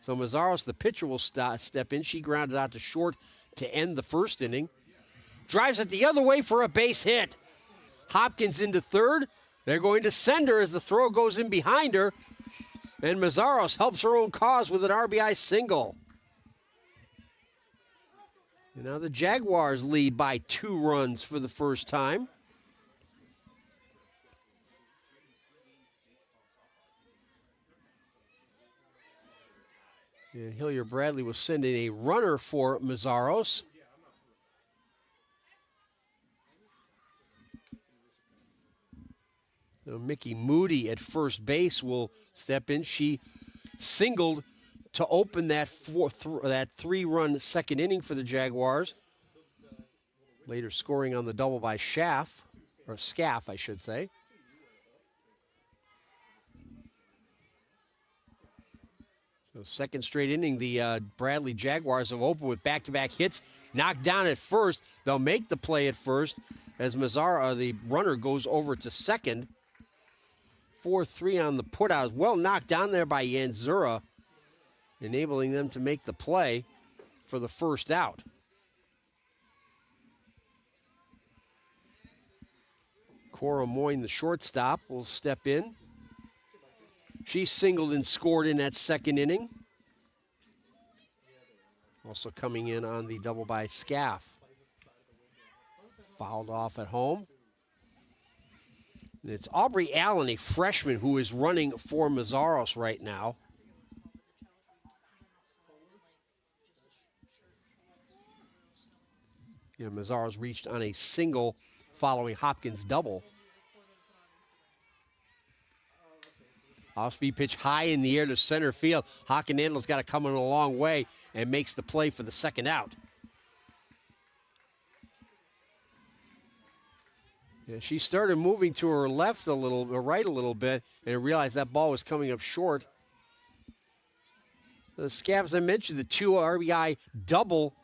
So Mazzaros, the pitcher, will step in. She grounded out to short to end the first inning. Drives it the other way for a base hit. Hopkins into third. They're going to send her as the throw goes in behind her. And Mazzaros helps her own cause with an RBI single. And now the Jaguars lead by 2 runs for the first time. And Hilliard Bradley was sending a runner for Mazzaros. So Mickey Moody at first base will step in. She singled to open that 3-run second inning for the Jaguars. Later scoring on the double by Schaff, or Scaff, I should say. So second straight inning, the Bradley Jaguars have opened with back-to-back hits. Knocked down at first. They'll make the play at first as Mazzara, the runner, goes over to second. 4-3 on the putout. Well knocked down there by Yanzura, enabling them to make the play for the first out. Cora Moyne, the shortstop, will step in. She singled and scored in that second inning. Also coming in on the double by Scaff. Fouled off at home. And it's Aubrey Allen, a freshman, who is running for Mazzaros right now. Mazzaros reached on a single following Hopkins' double. Off-speed pitch high in the air to center field. Hockenandel's got to come in a long way and makes the play for the second out. Yeah, she started moving to her left a little, or right a little bit, and realized that ball was coming up short. The Scavs, I mentioned, the 2 RBI double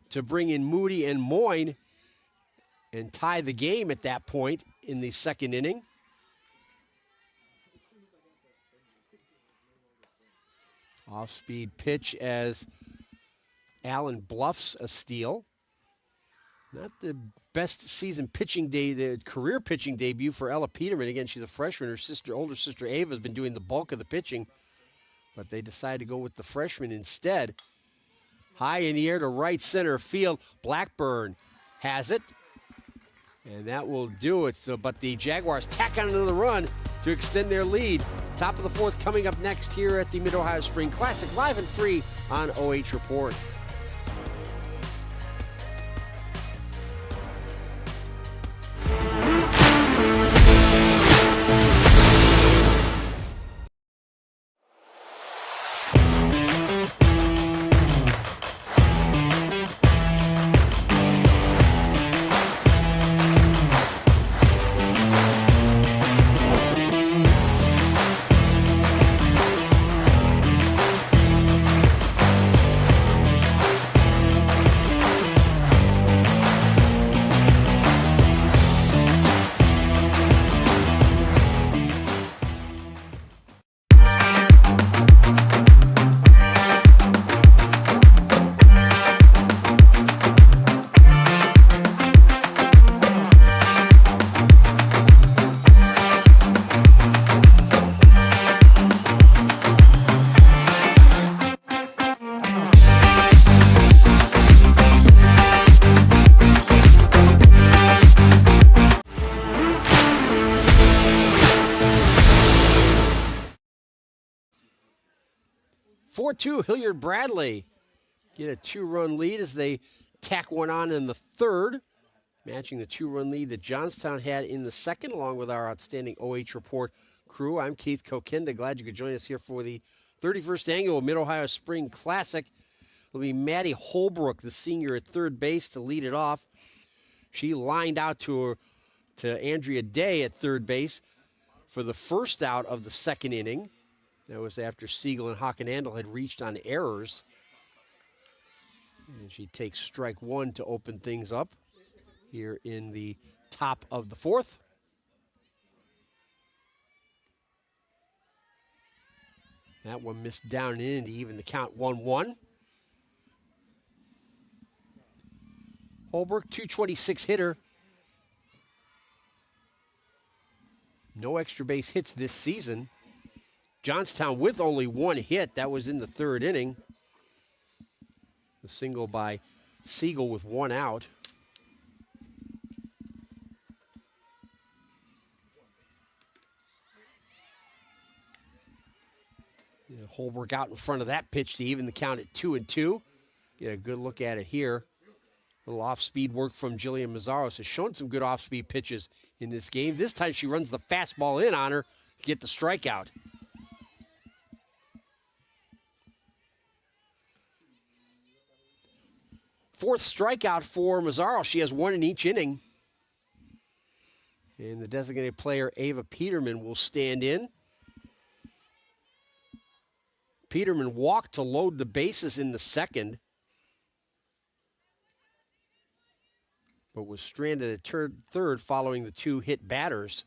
to bring in Moody and Moyne and tie the game at that point in the second inning. Off-speed pitch as Allen bluffs a steal. Not the best season pitching day, the career pitching debut for Ella Peterman. Again, she's a freshman. Her older sister Ava has been doing the bulk of the pitching, but they decided to go with the freshman instead. High in the air to right center field. Blackburn has it, and that will do it. So, but the Jaguars tack on another run to extend their lead. Top of the fourth coming up next here at the Mid-Ohio Spring Classic, live and free on OH Report. Hilliard Bradley get a 2-run lead as they tack one on in the third, matching the 2-run lead that Johnstown had in the second, along with our outstanding OH Report crew. I'm Keith Kokinda. Glad you could join us here for the 31st annual Mid-Ohio Spring Classic. It'll be Maddie Holbrook, the senior at third base, to lead it off. She lined out to Andrea Day at third base for the first out of the second inning. That was after Siegel and Hockenandel had reached on errors. And she takes strike one to open things up here in the top of the fourth. That one missed down and in to even the count 1-1. Holbrook, 226 hitter. No extra base hits this season. Johnstown with only one hit. That was in the third inning. The single by Siegel with one out. Yeah, Holbrook out in front of that pitch to even the count at 2-2. Get a good look at it here. A little off-speed work from Jillian Mazzaros has shown some good off-speed pitches in this game. This time she runs the fastball in on her to get the strikeout. Fourth strikeout for Mazzaro. She has one in each inning. And the designated player, Ava Peterman, will stand in. Peterman walked to load the bases in the second, but was stranded at third following the two hit batters.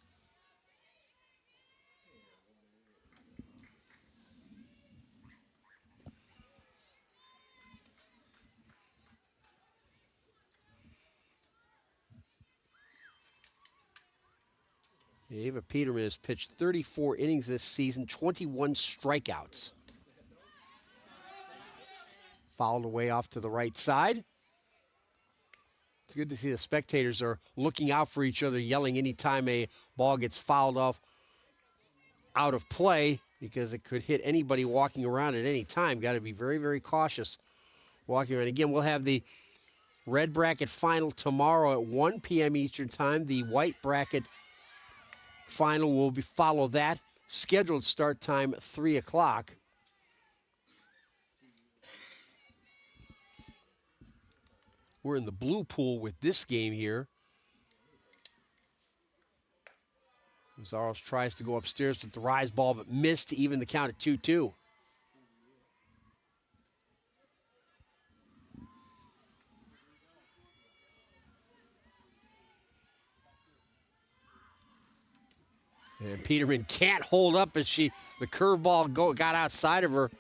Ava Peterman has pitched 34 innings this season, 21 strikeouts. Fouled away off to the right side. It's good to see the spectators are looking out for each other, yelling anytime a ball gets fouled off out of play, because it could hit anybody walking around at any time. Got to be very, very cautious walking around. Again, we'll have the red bracket final tomorrow at 1 p.m. Eastern time. The white bracket final will follow that. Scheduled start time 3 o'clock. We're in the blue pool with this game here. Mazzaros tries to go upstairs with the rise ball, but missed to even the count at 2-2. And Peterman can't hold up as the curveball got outside of her.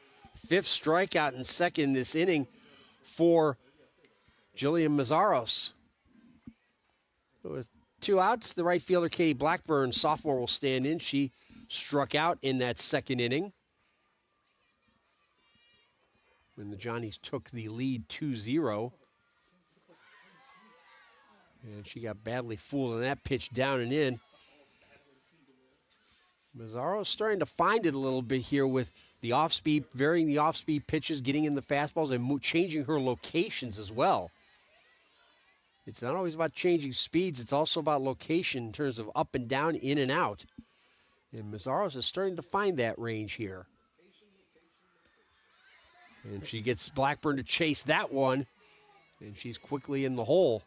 5th strikeout and 2nd this inning for Jillian Mazzaros. With 2 outs, the right fielder, Katie Blackburn, sophomore, will stand in. She struck out in that 2nd inning when the Johnnies took the lead 2-0. And she got badly fooled on that pitch down and in. Mazzaro's starting to find it a little bit here with the off-speed, varying the off-speed pitches, getting in the fastballs, and changing her locations as well. It's not always about changing speeds. It's also about location in terms of up and down, in and out. And Mazzaros is starting to find that range here. And she gets Blackburn to chase that one. And she's quickly in the hole,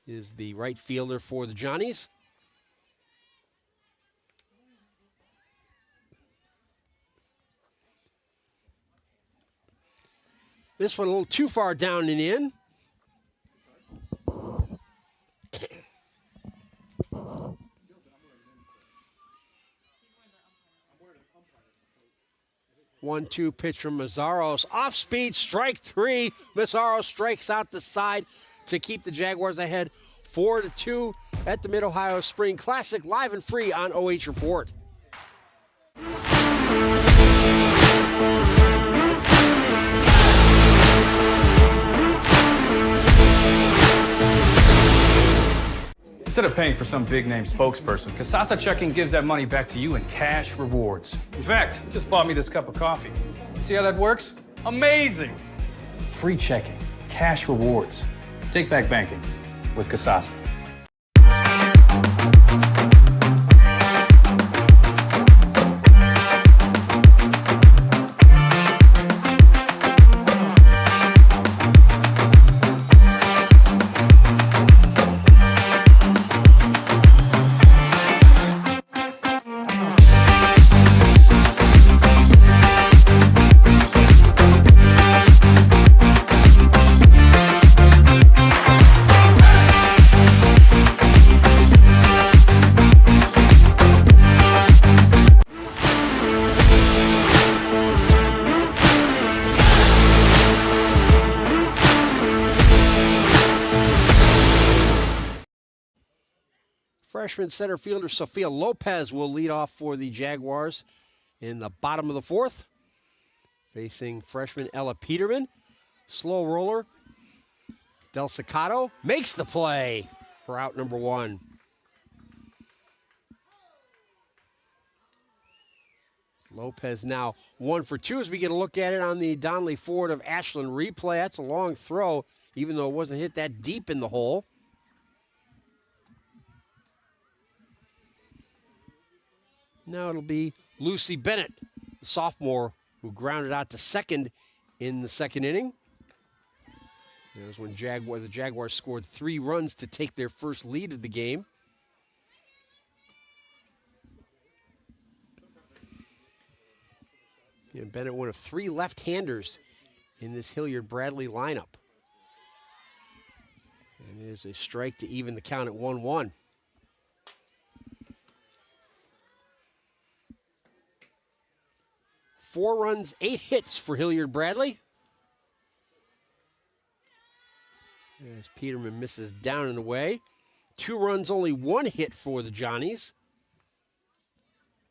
is the right fielder for the Johnnies. This one a little too far down and in. One-two pitch from Mazzaros. Off speed, strike 3. Mazzaros strikes out the side to keep the Jaguars ahead 4-2 at the Mid-Ohio Spring Classic, live and free on OH Report. Instead of paying for some big-name spokesperson, Kasasa Checking gives that money back to you in cash rewards. In fact, you just bought me this cup of coffee. See how that works? Amazing! Free checking, cash rewards. Take back banking with Kasasa. Freshman center fielder Sophia Lopez will lead off for the Jaguars in the bottom of the 4th. Facing freshman Ella Peterman. Slow roller. Del Cicato makes the play for out number 1. Lopez now 1 for 2 as we get a look at it on the Donley Ford of Ashland replay. That's a long throw, even though it wasn't hit that deep in the hole. Now it'll be Lucy Bennett, the sophomore, who grounded out to 2nd in the 2nd inning. There's when the Jaguars scored 3 runs to take their first lead of the game. And Bennett, one of 3 left-handers in this Hilliard-Bradley lineup. And there's a strike to even the count at 1-1. Four runs, 8 hits for Hilliard-Bradley. As Peterman misses down and away. 2 runs, only 1 hit for the Johnnies.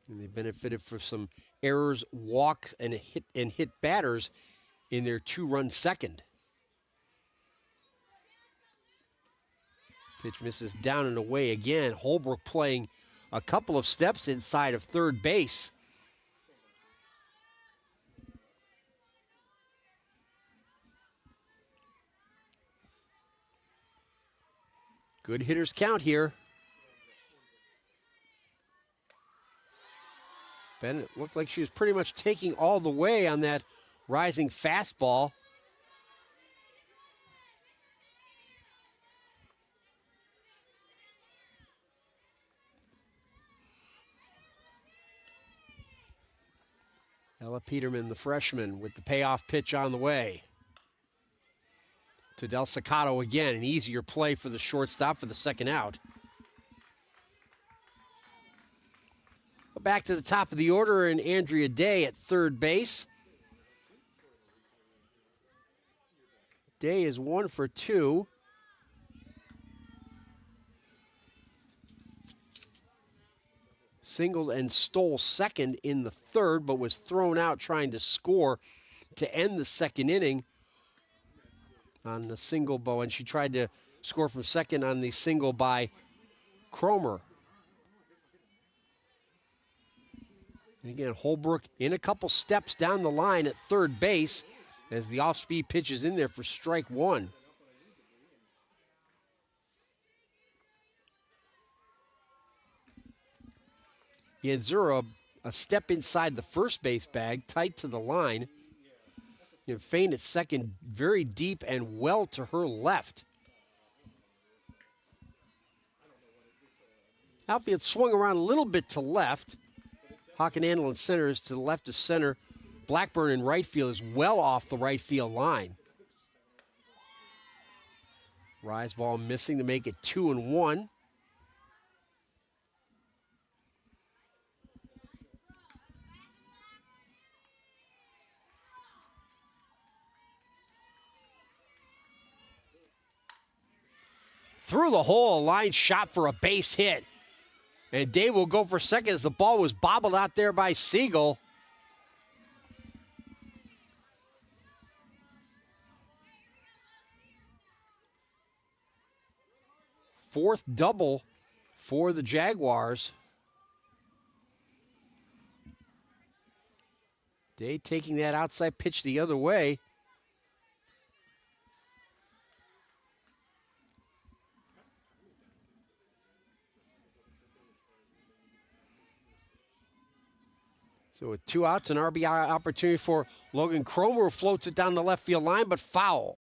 And they benefited from some errors, walks, and hit batters in their 2-run second. Pitch misses down and away again. Holbrook playing a couple of steps inside of third base. Good hitters count here. Bennett looked like she was pretty much taking all the way on that rising fastball. Ella Peterman, the freshman, with the payoff pitch on the way. To Del Cicato again, an easier play for the shortstop for the second out. Back to the top of the order, and Andrea Day at third base. Day is 1 for 2. Singled and stole second in the third, but was thrown out trying to score to end the second inning on the single bow, and she tried to score from second on the single by Cromer. And again, Holbrook in a couple steps down the line at third base as the off-speed pitch is in there for strike one. Yanzura, a step inside the first base bag, tight to the line. Feint at second, very deep and well to her left. Outfield swung around a little bit to left. Hockenandel in center is to the left of center. Blackburn in right field is well off the right field line. Rise ball missing to make it 2-1. Through the hole, a line shot for a base hit. And Day will go for second as the ball was bobbled out there by Siegel. Fourth double for the Jaguars. Day taking that outside pitch the other way. So with 2 outs, an RBI opportunity for Logan Cromer, who floats it down the left field line, but foul.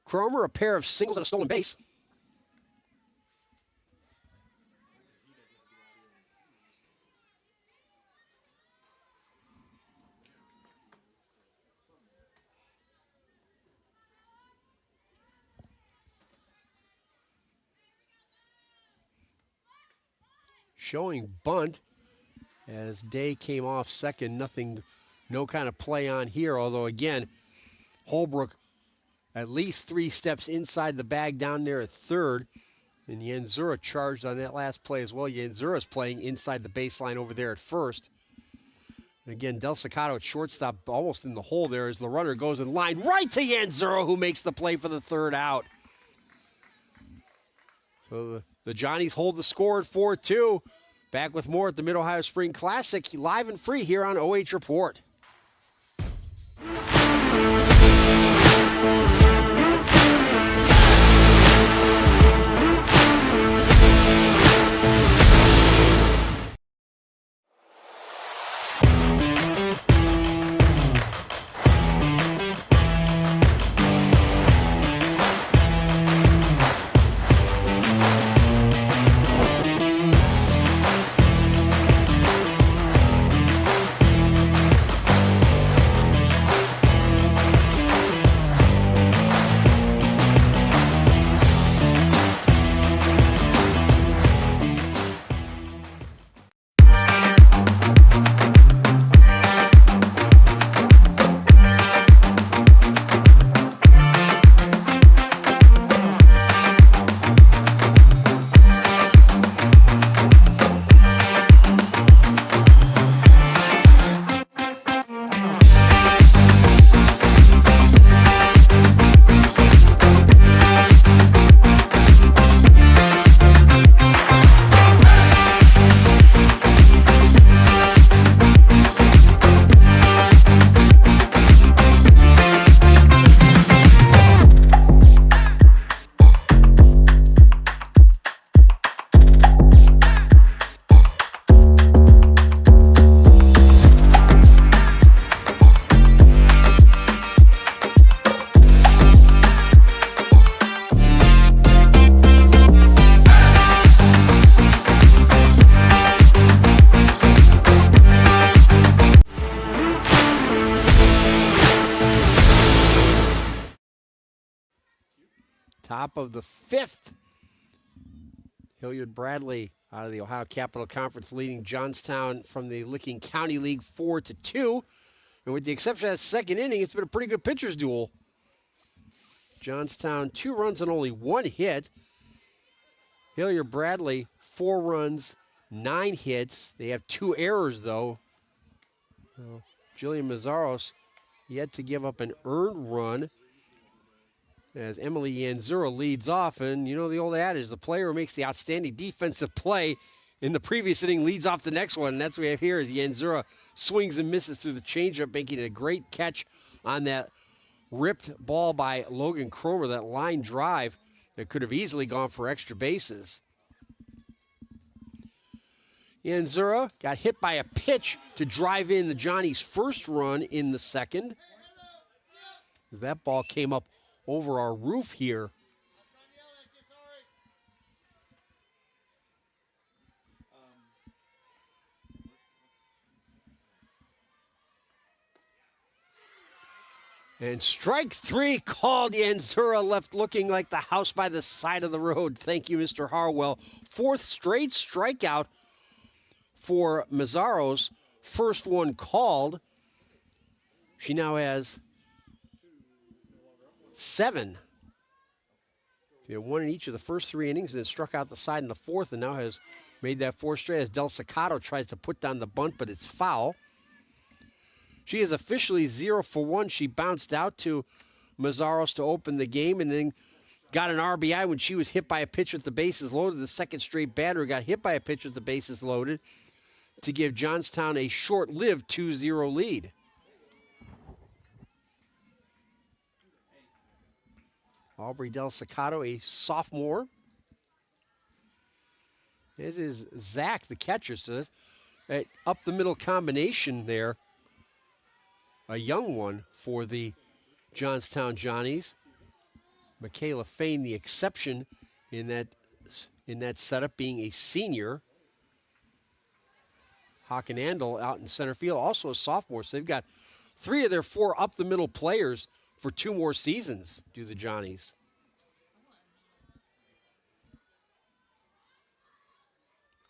Cromer, a pair of singles and a stolen base. Showing bunt as Day came off second. Nothing, no kind of play on here, although again, Holbrook at least 3 steps inside the bag down there at third. And Yanzura charged on that last play as well. Yanzura's playing inside the baseline over there at first. And again, Del Staccato at shortstop almost in the hole there as the runner goes in line right to Yanzura, who makes the play for the third out. So the Johnnies hold the score at 4-2. Back with more at the Mid-Ohio Spring Classic, live and free here on OH Report. Top of the 5th. Hilliard Bradley out of the Ohio Capital Conference leading Johnstown from the Licking County League 4-2. And with the exception of that second inning, it's been a pretty good pitcher's duel. Johnstown, 2 runs and only 1 hit. Hilliard Bradley, 4 runs, 9 hits. They have 2 errors, though. Jillian Mazzaros yet to give up an earned run as Emily Yanzura leads off. And you know the old adage, the player who makes the outstanding defensive play in the previous inning leads off the next one. And that's what we have here as Yanzura swings and misses through the changeup, making a great catch on that ripped ball by Logan Cromer, that line drive that could have easily gone for extra bases. Yanzura got hit by a pitch to drive in the Johnnies' first run in the second. That ball came up over our roof here. And strike 3 called. Yanzura left looking like the house by the side of the road. Thank you, Mr. Harwell. 4th straight strikeout for Mazzaros. First one called. She now has 7. She had 1 in each of the first 3 innings and then struck out the side in the 4th and now has made that 4th straight as Del Staccato tries to put down the bunt, but it's foul. She is officially 0 for 1. She bounced out to Mazzaros to open the game and then got an RBI when she was hit by a pitch with the bases loaded. The second straight batter got hit by a pitch with the bases loaded to give Johnstown a short-lived 2-0 lead. Aubrey Del Staccato, a sophomore. This is Zach, the catcher. So that up the middle combination there. A young one for the Johnstown Johnnies. Michaela Fain, the exception in that setup, being a senior. Hakan Andel out in center field, also a sophomore. So they've got 3 of their 4 up-the-middle players for 2 more seasons, do the Johnnies.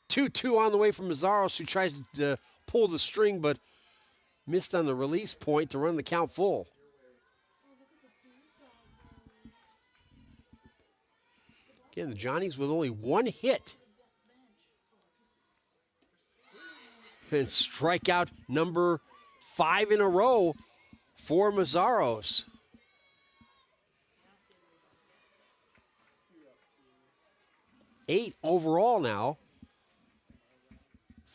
Two on the way from Mazzaros, who tries to pull the string, but missed on the release point to run the count full. Again, the Johnnies with only 1 hit. And strikeout number 5 in a row for Mazzaros. Eight overall now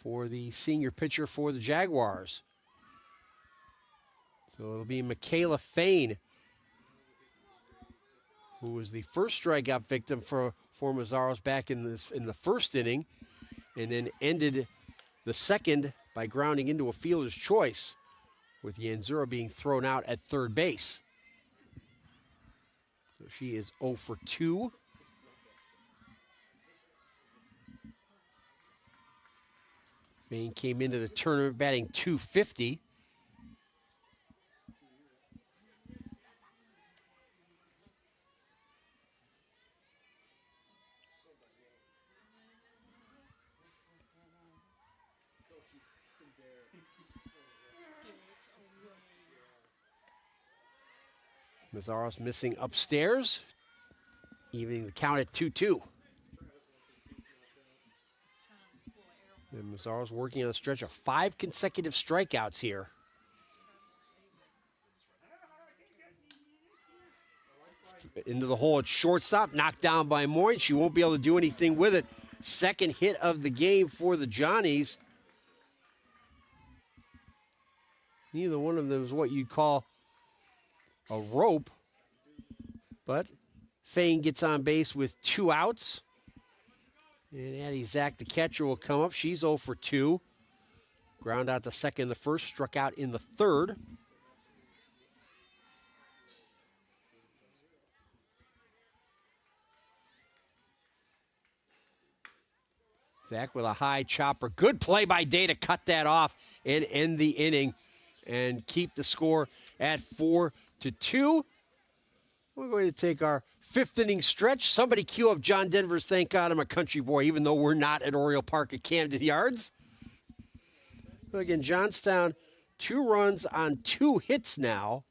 for the senior pitcher for the Jaguars. So it'll be Michaela Fain, who was the first strikeout victim for Mazzaros back in the first inning, and then ended the second by grounding into a fielder's choice, with Yanzura being thrown out at third base. So she is 0 for 2. Fain came into the tournament batting .250. Mazzaros missing upstairs, evening the count at 2-2. And Mazzaros working on a stretch of 5 consecutive strikeouts here. Into the hole at shortstop, knocked down by Moyne. She won't be able to do anything with it. Second hit of the game for the Johnnies. Neither one of them is what you'd call a rope, but Fain gets on base with 2 outs. And Addy Zach, the catcher, will come up. She's 0 for 2. Ground out the second, the first, struck out in the third. Zach with a high chopper. Good play by Day to cut that off and end the inning and keep the score at 4-2. We're going to take our 5th inning stretch. Somebody cue up John Denver's Thank God I'm a Country Boy, even though we're not at Oriole Park at Camden Yards. So again, Johnstown, 2 runs on 2 hits now.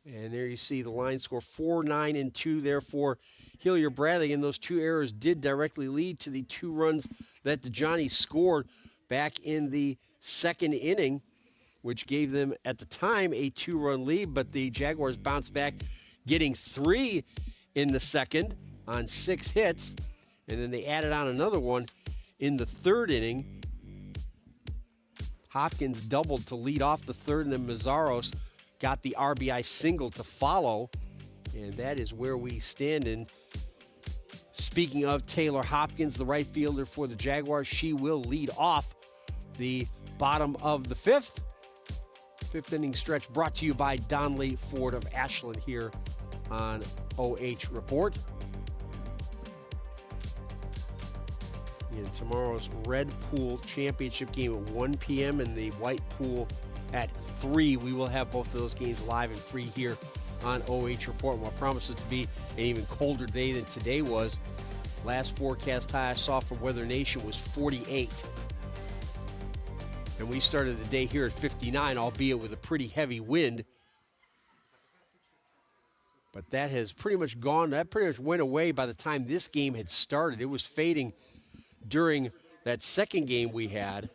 And there you see the line score 4-9 and 2 there for Hilliard Bradley. And those 2 errors did directly lead to the 2 runs that the Johnnies scored back in the 2nd inning, which gave them, at the time, a 2-run lead. But the Jaguars bounced back, getting 3 in the 2nd on 6 hits. And then they added on another one in the 3rd inning. Hopkins doubled to lead off the 3rd, and then Mazzaros got the RBI single to follow. And that is where we stand. And speaking of Taylor Hopkins, the right fielder for the Jaguars, she will lead off the bottom of the 5th. 5th inning stretch brought to you by DONLEY Ford of Ashland here on OH Report. In tomorrow's Red Pool Championship game at 1 p.m. and the White Pool at 3. We will have both of those games live and free here on OH Report. What promises to be an even colder day than today was. Last forecast high I saw from Weather Nation was 48. And we started the day here at 59, albeit with a pretty heavy wind. But that has pretty much gone. That pretty much went away by the time this game had started. It was fading during that 2nd game we had.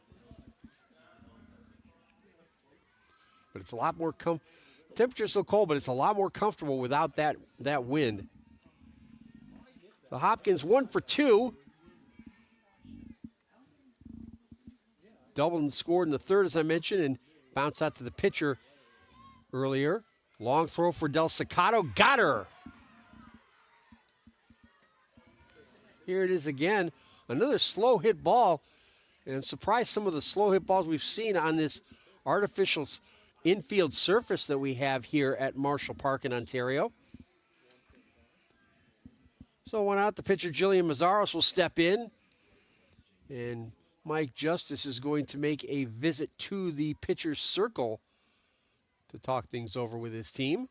But it's a lot more temperature's so cold, but it's a lot more comfortable without that wind. So Hopkins 1 for 2. Doubled and scored in the 3rd, as I mentioned, and bounced out to the pitcher earlier. Long throw for Del Staccato. Got her. Here it is again. Another slow hit ball. And I'm surprised some of the slow hit balls we've seen on this artificial infield surface that we have here at Marshall Park in Ontario. So one out, the pitcher Jillian Mazzaros will step in. And Mike Justice is going to make a visit to the pitcher's circle to talk things over with his team.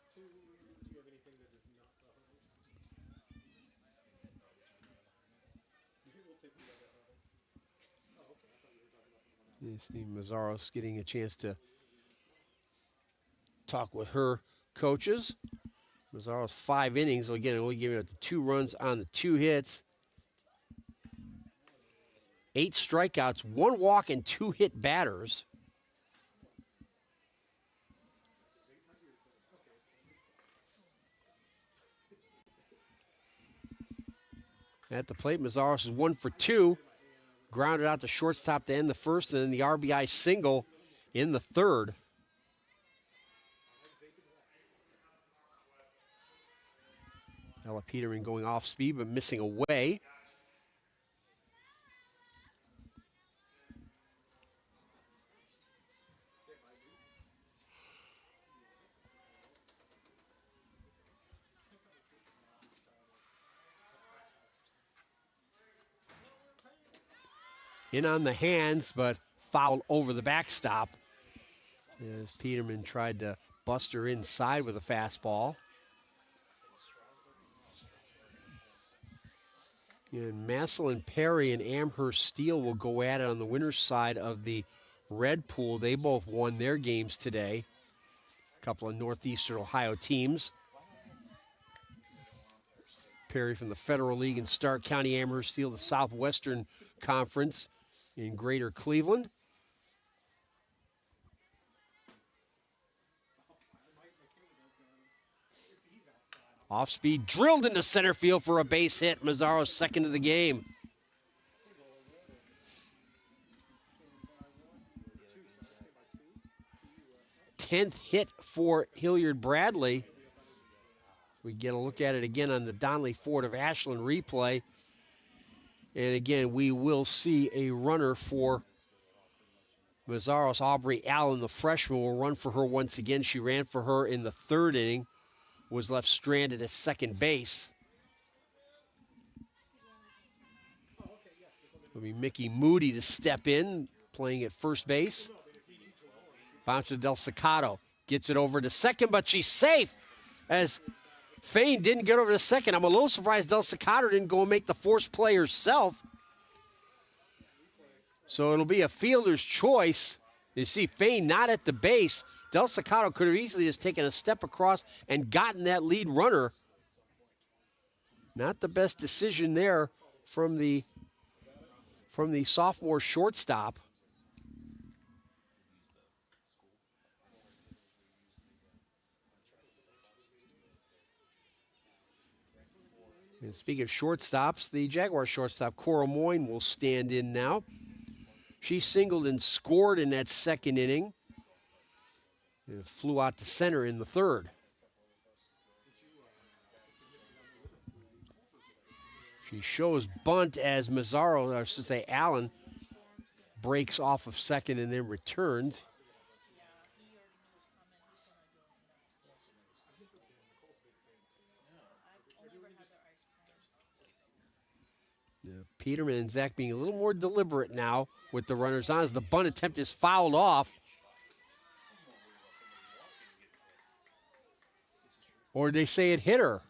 You see Mazzaros getting a chance to talk with her coaches. Mazzaros 5 innings. So again, only giving up 2 runs on the 2 hits. 8 strikeouts, 1 walk, and 2 hit batters. At the plate, Mazzaros is 1 for 2. Grounded out to shortstop to end the 1st, and then the RBI single in the 3rd. Ella Peterman going off speed, but missing away. In on the hands, but fouled over the backstop as Peterman tried to bust her inside with a fastball. And Massillon Perry and Amherst Steele will go at it on the winner's side of the Red Pool. They both won their games today. A couple of Northeastern Ohio teams. Perry from the Federal League in Stark County, Amherst Steele, the Southwestern Conference in Greater Cleveland. Off speed, drilled into center field for a base hit. Mazzaro's 2nd of the game. Tenth hit for Hilliard Bradley. We get a look at it again on the Donley Ford of Ashland replay. And again, we will see a runner for Mazzaros. Aubrey Allen, the freshman, will run for her once again. She ran for her in the 3rd inning, was left stranded at 2nd base. It'll be Mickey Moody to step in, playing at 1st base. Bounce to Del Staccato. Gets it over to 2nd, but she's safe. as Fain didn't get over to second. I'm a little surprised Del Staccato didn't go and make the forced play herself. So it'll be a fielder's choice. You see Fain not at the base. Del Staccato could have easily just taken a step across and gotten that lead runner. Not the best decision there from the sophomore shortstop. And speaking of shortstops, the Jaguar shortstop, Cora Moyne, will stand in now. She singled and scored in that second inning. And flew out to center in the third. She shows bunt as Mazzaro, or I should say Allen, breaks off of second and then returns. Peterman and Zach being a little more deliberate now with the runners on as the bunt attempt is fouled off. Or did they say it hit her?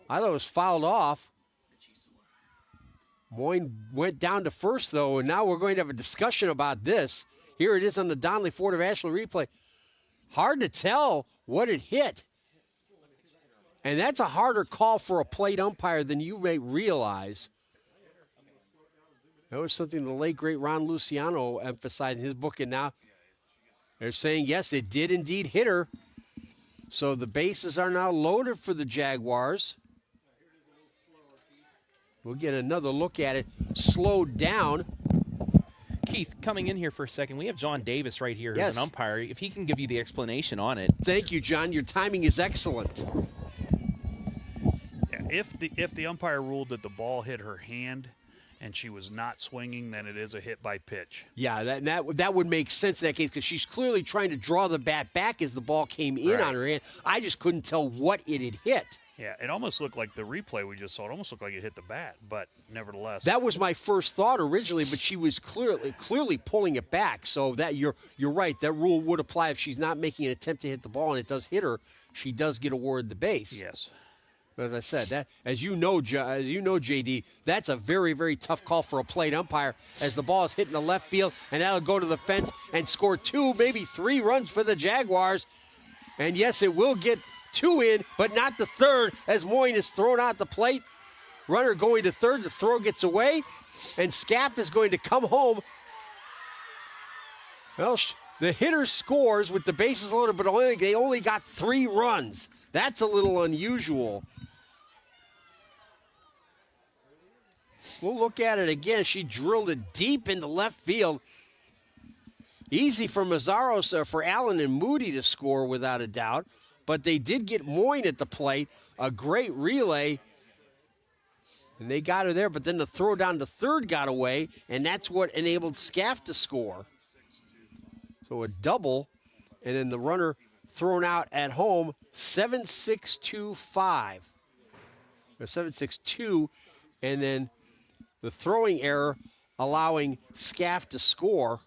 I thought it was fouled off. Moyne went down to first, though, and now we're going to have a discussion about this. Here it is on the Donley Ford of Ashland replay. Hard to tell what it hit. And that's a harder call for a plate umpire than you may realize. That was something the late, great Ron Luciano emphasized in his book, and now they're saying, yes, it did indeed hit her. So the bases are now loaded for the Jaguars. We'll get another look at it. Slowed down. Keith, coming in here for a second, we have John Davis right here Yes. as an umpire. If he can give you the explanation on it. Thank you, John. Your timing is excellent. Yeah, if the umpire ruled that the ball hit her hand and she was not swinging, then it is a hit by pitch. Yeah, that would make sense in that case because she's clearly trying to draw the bat back as the ball came in on her hand. I just couldn't tell what it had hit. Yeah, it almost looked like the replay we just saw. It almost looked like it hit the bat, but nevertheless. That was my first thought originally, but she was clearly pulling it back. So that you're right. That rule would apply if she's not making an attempt to hit the ball and it does hit her. She does get awarded the base. Yes. But as I said, that as you know, JD, that's a very, very tough call for a plate umpire as the ball is hitting the left field, and that'll go to the fence and score 2, maybe 3 runs for the Jaguars. And yes, it will get 2 in, but not the third as Moyne is thrown out the plate. Runner going to third, the throw gets away, and Scaff is going to come home. Well, the hitter scores with the bases loaded, but they only got 3 runs. That's a little unusual. We'll look at it again. She drilled it deep into left field. Easy for Mazzaro, for Allen and Moody to score without a doubt. But they did get Moyne at the plate. A great relay. And they got her there, but then the throw down to third got away, and that's what enabled Scaff to score. So a double, and then the runner thrown out at home, 7-6-2-5. Or 7-6-2, and then the throwing error allowing Scaff to score.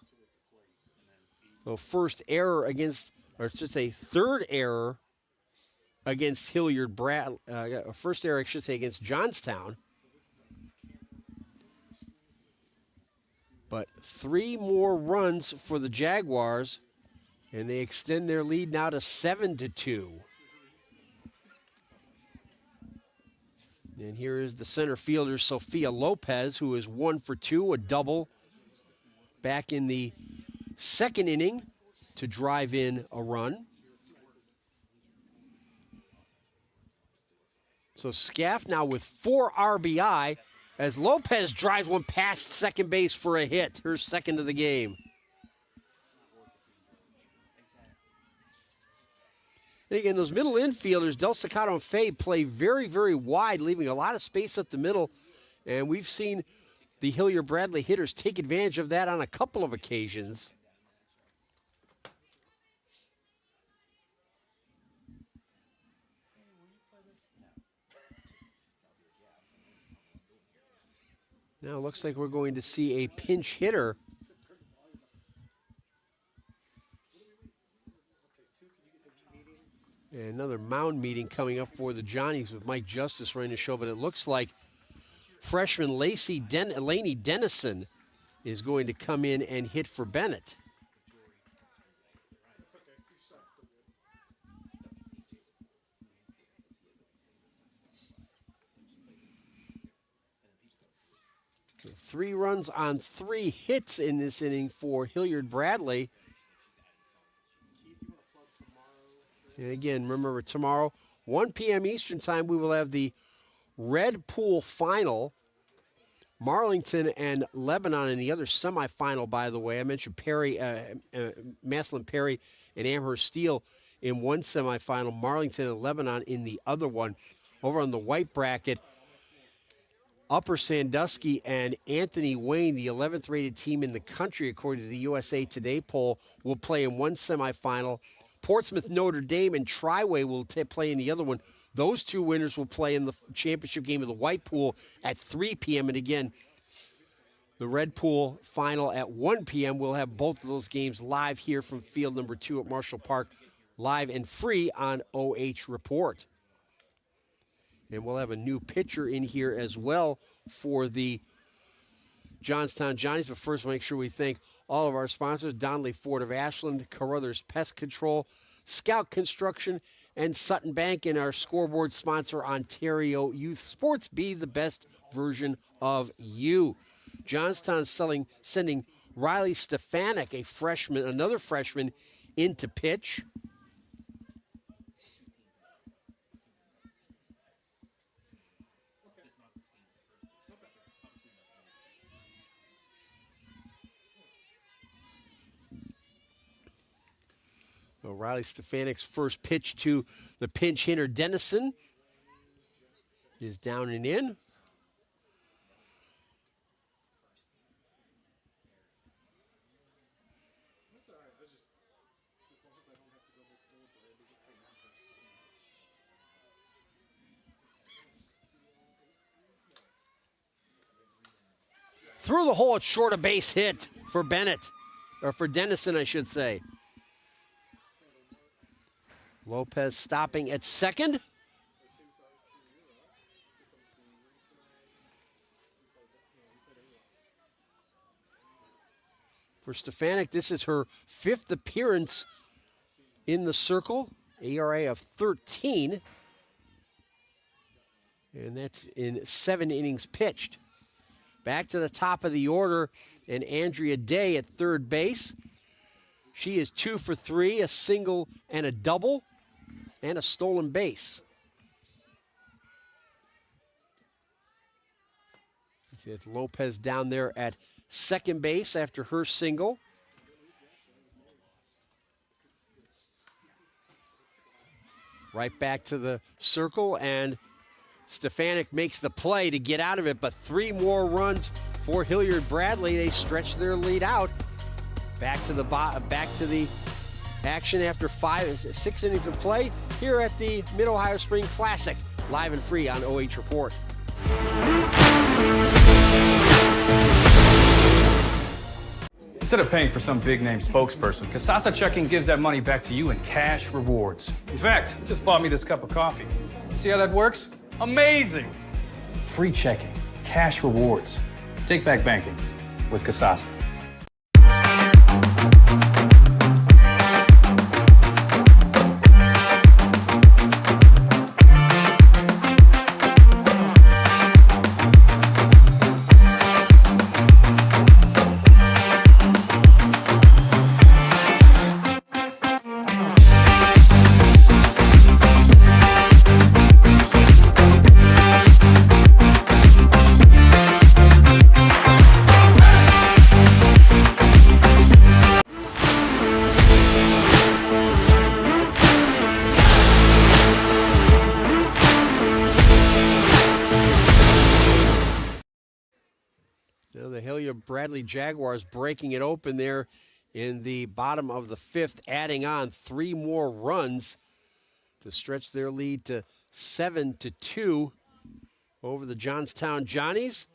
So first error against, or I should say third error against Hilliard, first error I should say against Johnstown. But 3 more runs for the Jaguars, and they extend their lead now to 7-2. And here is the center fielder, Sophia Lopez, who is 1 for 2, a double back in the second inning to drive in a run. So Scaff now with 4 RBI as Lopez drives one past second base for a hit, her second of the game. And again, those middle infielders, Del Staccato and Faye, play very, very wide, leaving a lot of space up the middle. And we've seen the Hilliard Bradley hitters take advantage of that on a couple of occasions. Now it looks like we're going to see a pinch hitter. And another mound meeting coming up for the Johnnies with Mike Justice running the show, but it looks like freshman Laney Dennison is going to come in and hit for Bennett. So 3 runs on 3 hits in this inning for Hilliard Bradley. And again, remember tomorrow, 1 p.m. Eastern time, we will have the Red Pool final. Marlington and Lebanon in the other semifinal, by the way. I mentioned Perry, Maslin Perry and Amherst Steel in one semifinal, Marlington and Lebanon in the other one. Over on the white bracket, Upper Sandusky and Anthony Wayne, the 11th rated team in the country, according to the USA Today poll, will play in one semifinal. Portsmouth, Notre Dame, and Triway will play in the other one. Those 2 winners will play in the championship game of the White Pool at 3 p.m. And again, the Red Pool final at 1 p.m. We'll have both of those games live here from field number 2 at Marshall Park, live and free on OH Report. And we'll have a new pitcher in here as well for the Johnstown Johnnies. But first, we'll make sure we thank all of our sponsors: DONLEY Ford of Ashland, CAROTHERS Pest Control, Scout Construction, and Sutton Bank, and our scoreboard sponsor, Ontario Youth Sports. Be the best version of you. Johnstown sending Riley Stefanik, another freshman, into pitch. So Riley Stefanik's first pitch to the pinch hitter Dennison is down and in. Through the hole, it's short, a base hit for Bennett, or for Dennison, I should say. Lopez stopping at second. For Stefanik, this is her 5th appearance in the circle, ERA of 13. And that's in 7 innings pitched. Back to the top of the order, and Andrea Day at third base. She is 2 for 3, a single and a double, and a stolen base. It's Lopez down there at second base after her single. Right back to the circle, and Stefanik makes the play to get out of it, but 3 more runs for Hilliard Bradley. They stretch their lead out. Back to the action after 6 innings of play here at the Mid-Ohio Spring Classic, live and free on OH Report. Instead of paying for some big-name spokesperson, Kasasa Checking gives that money back to you in cash rewards. In fact, it just bought me this cup of coffee. See how that works? Amazing! Free checking, cash rewards. Take back banking with Kasasa. Bradley Jaguars breaking it open there in the bottom of the 5th, adding on 3 more runs to stretch their lead to 7-2 over the Johnstown Johnnies.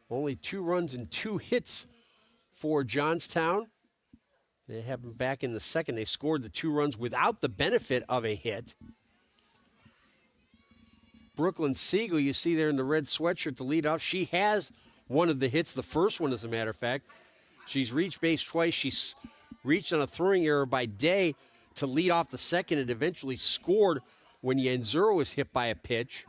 Only 2 runs and 2 hits for Johnstown. They have them back in the second. They scored the 2 runs without the benefit of a hit. Brooklyn Siegel, you see there in the red sweatshirt to lead off. She has one of the hits, the first one as a matter of fact. She's reached base twice. She's reached on a throwing error by Day to lead off the second. It eventually scored when Yanzura was hit by a pitch.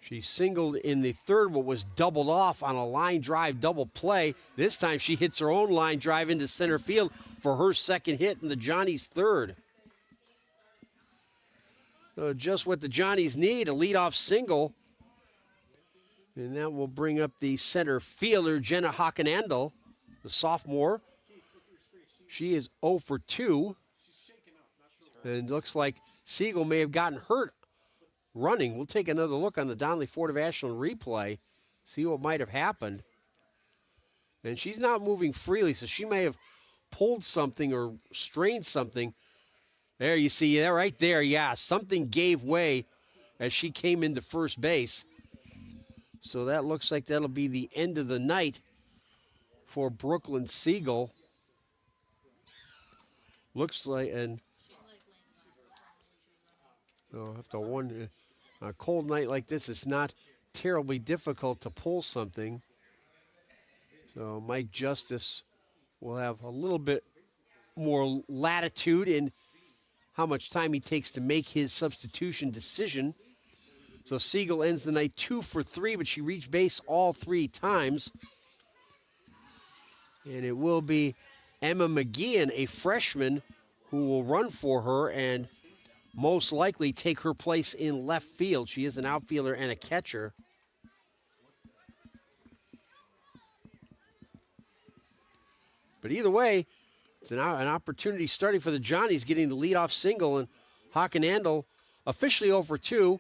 She singled in the third, but was doubled off on a line drive double play. This time she hits her own line drive into center field for her second hit in the Johnnies' third. So just what the Johnnies need, a leadoff single. And that will bring up the center fielder, Jenna Hockenandel, the sophomore. She is 0 for 2. And looks like Siegel may have gotten hurt running. We'll take another look on the Donley Ford of Ashland replay, see what might have happened. And she's not moving freely, so she may have pulled something or strained something. There, you see that right there. Yeah, something gave way as she came into first base. So that looks like that'll be the end of the night for Brooklyn Siegel. Looks like, and I'll have to wonder, a cold night like this, it's not terribly difficult to pull something. So Mike Justice will have a little bit more latitude in how much time he takes to make his substitution decision. So Siegel ends the night 2 for 3, but she reached base all 3 times. And it will be Emma McGeehan, a freshman, who will run for her and most likely take her place in left field. She is an outfielder and a catcher. But either way, it's an opportunity starting for the Johnnies, getting the leadoff single, and Hockenandel officially 0 for 2.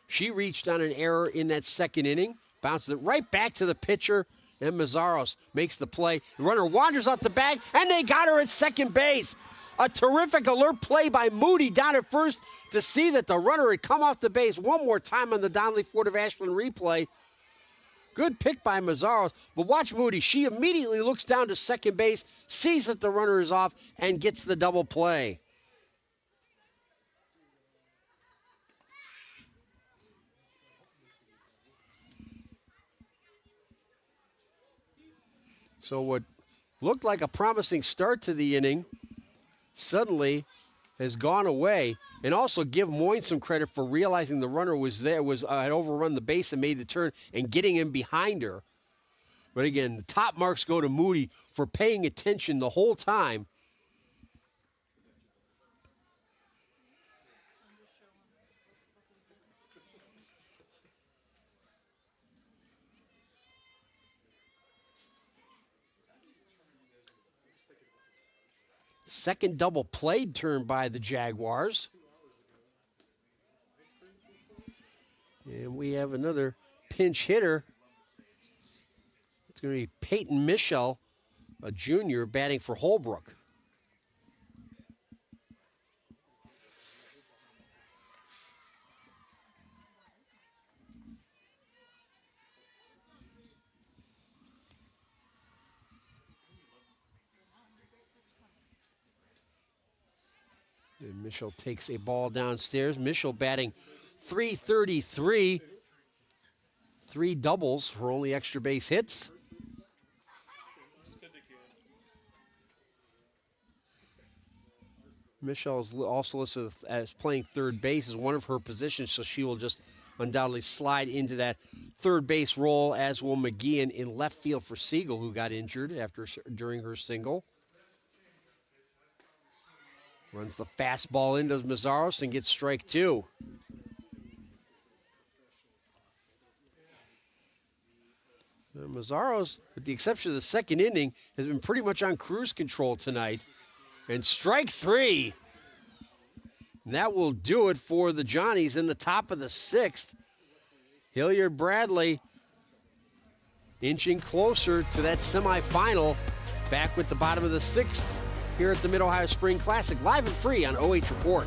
She reached on an error in that second inning, bounces it right back to the pitcher, and Mazzaros makes the play. The runner wanders off the bag, and they got her at second base. A terrific alert play by Moody down at first to see that the runner had come off the base one more time on the Donley Ford of Ashland replay. Good pick by Mazzaros, but watch Moody. She immediately looks down to second base, sees that the runner is off, and gets the double play. So what looked like a promising start to the inning suddenly has gone away. And also give Moyne some credit for realizing the runner was there, had overrun the base and made the turn and getting him behind her. But again, the top marks go to Moody for paying attention the whole time. Second double play turn by the Jaguars. And we have another pinch hitter. It's going to be Peyton Michel, a junior, batting for Holbrook. And Michel takes a ball downstairs. Michel batting .333. 3 doubles, her only extra base hits. Michel is also listed as playing third base as one of her positions, so she will just undoubtedly slide into that third base role, as will McGeehan in left field for Siegel, who got injured during her single. Runs the fastball in, does Mazzaros, and gets strike 2. Mazzaros, with the exception of the second inning, has been pretty much on cruise control tonight. And strike 3. And that will do it for the Johnnies in the top of the 6th. Hilliard Bradley inching closer to that semifinal, back with the bottom of the 6th here at the Mid-Ohio Spring Classic, live and free on OH Report.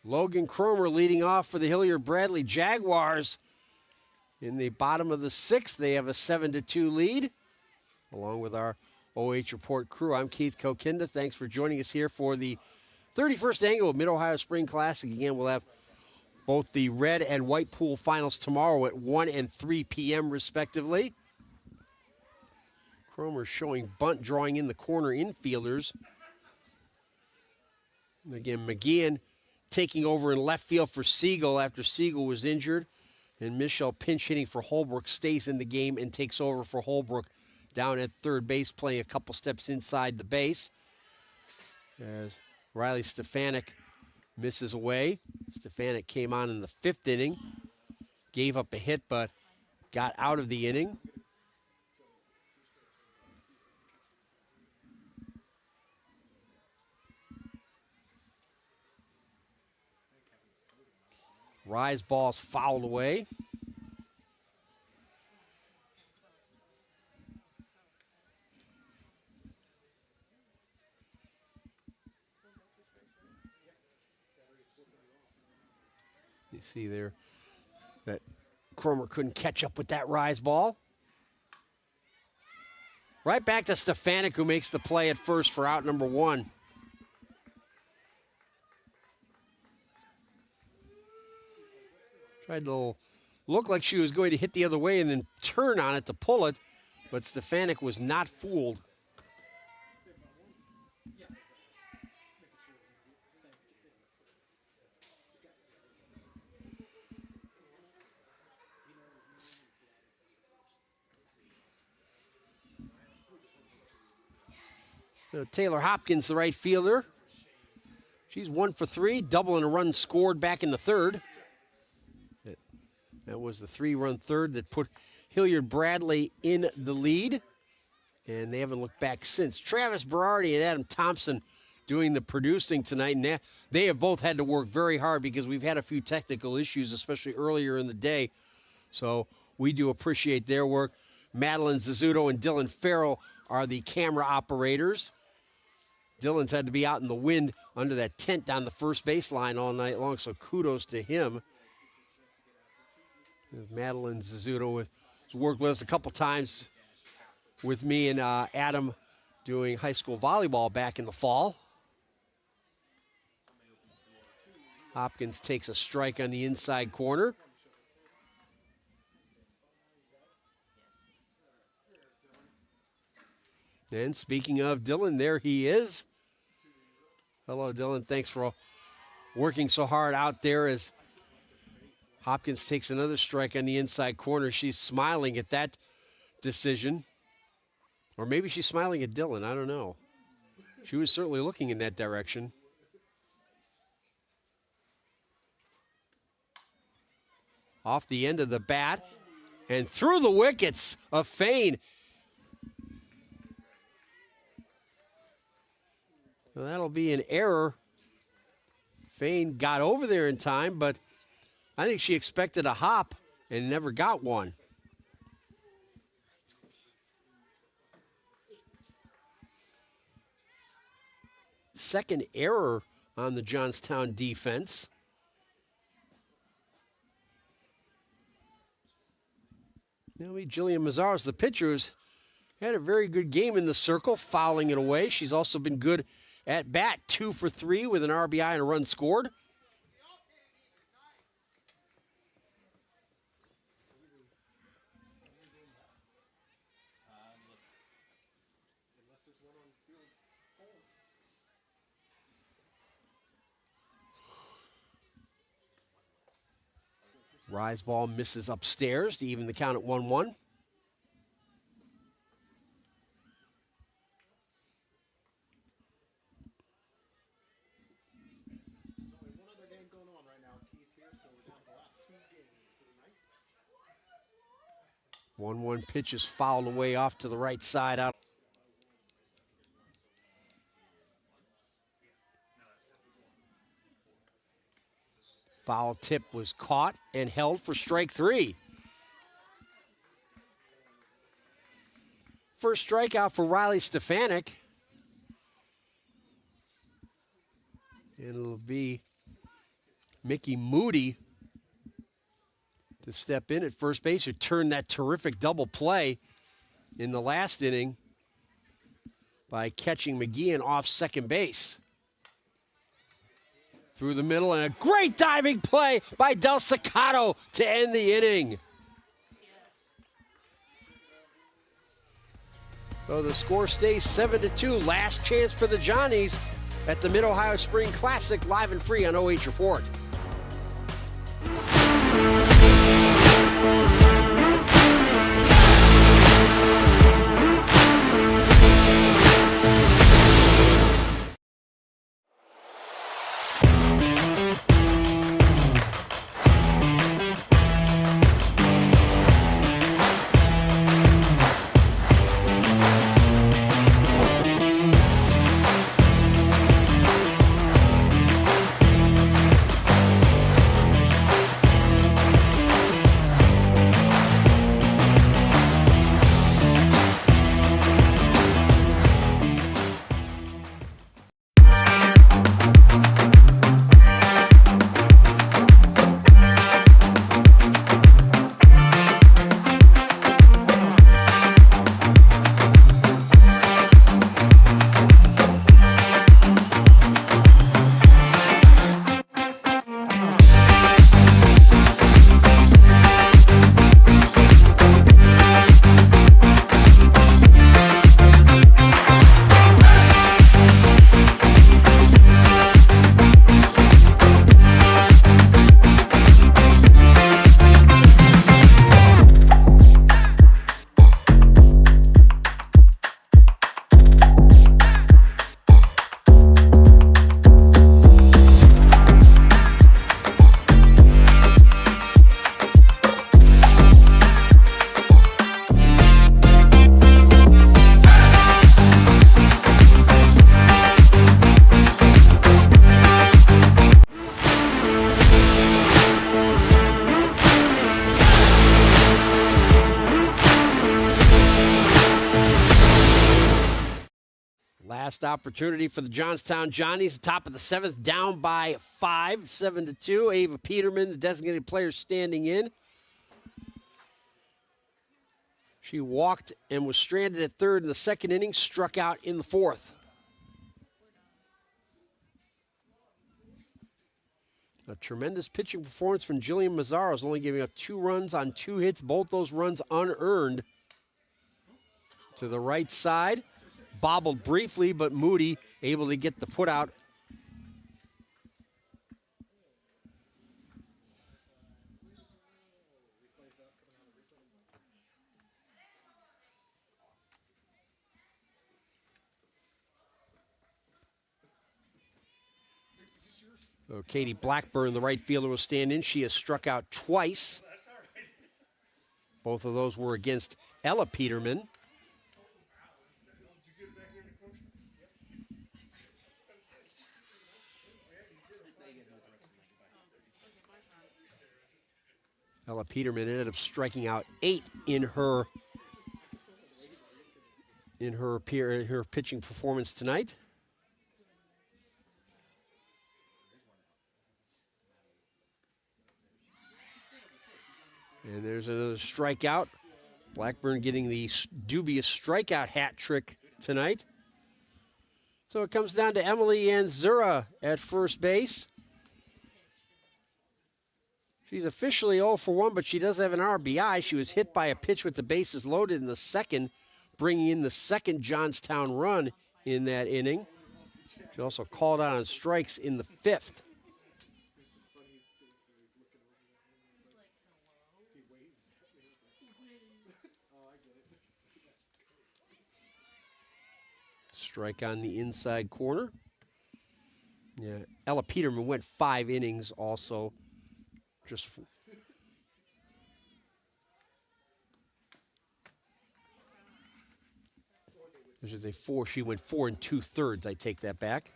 Logan Cromer leading off for the Hilliard Bradley Jaguars. In the bottom of the 6th, they have a 7-2 lead. Along with our OH Report crew, I'm Keith Kokinda. Thanks for joining us here for the 31st annual Mid-Ohio Spring Classic. Again, we'll have both the red and white pool finals tomorrow at 1 and 3 p.m. respectively. Cromer showing bunt, drawing in the corner infielders. And again, McGeehan taking over in left field for Siegel after Siegel was injured. And Michelle pinch hitting for Holbrook stays in the game and takes over for Holbrook down at third base, playing a couple steps inside the base. As Riley Stefanik misses away. Stefanik came on in the 5th inning, gave up a hit, but got out of the inning. Rise ball's fouled away. You see there that Cromer couldn't catch up with that rise ball. Right back to Stefanik, who makes the play at first for out number 1. Tried to look like she was going to hit the other way and then turn on it to pull it, but Stefanik was not fooled. Taylor Hopkins, the right fielder. She's 1 for 3, doubling a run scored back in the 3rd. That was the 3-run 3rd that put Hilliard Bradley in the lead. And they haven't looked back since. Travis Berardi and Adam Thompson doing the producing tonight. And they have both had to work very hard because we've had a few technical issues, especially earlier in the day. So we do appreciate their work. Madeline Zizzuto and Dylan Farrell are the camera operators. Dylan's had to be out in the wind under that tent down the first baseline all night long, so kudos to him. Madeline Zizzuto has worked with us a couple times with me and Adam doing high school volleyball back in the fall. Hopkins takes a strike on the inside corner. And speaking of Dylan, there he is. Hello, Dylan. Thanks for working so hard out there as Hopkins takes another strike on the inside corner. She's smiling at that decision. Or maybe she's smiling at Dylan. I don't know. She was certainly looking in that direction. Off the end of the bat and through the wickets of Fain. Well, that'll be an error. Fain got over there in time, but I think she expected a hop and never got one. Second error on the Johnstown defense. Now, Jillian Mazars, the pitcher, has had a very good game in the circle, fouling it away. She's also been good at bat, 2 for 3 with an RBI and a run scored. Rise ball misses upstairs to even the count at 1-1. So 1-1 pitch is fouled away off to the right side out. Foul tip was caught and held for strike 3. First strikeout for Riley Stefanik. And it'll be Mickey Moody to step in at first base, who turned that terrific double play in the last inning by catching McGeehan off second base. Through the middle, and a great diving play by Del Staccato to end the inning. So the score stays 7-2. Last chance for the Johnnies at the Mid-Ohio Spring Classic, live and free on OH Report. Last opportunity for the Johnstown Johnnies, top of the seventh, down by 5, 7-2. Ava Peterman, the designated player, standing in. She walked and was stranded at third in the second inning, struck out in the fourth. A tremendous pitching performance from Jillian Mazzaros, only giving up 2 runs on 2 hits, both those runs unearned. To the right side. Bobbled briefly, but Moody able to get the put out. So Katie Blackburn, the right fielder, will stand in. She has struck out twice. Both of those were against Ella Peterman. Ella Peterman ended up striking out 8 in her pitching performance tonight. And there's another strikeout. Blackburn getting the dubious strikeout hat trick tonight. So it comes down to Emily Anzura at first base. She's officially 0 for 1, but she does have an RBI. She was hit by a pitch with the bases loaded in the second, bringing in the second Johnstown run in that inning. She also called out on strikes in the 5th. Strike on the inside corner. Yeah, Ella Peterman went 5 innings also. There's a 4. She went 4 2/3. I take that back.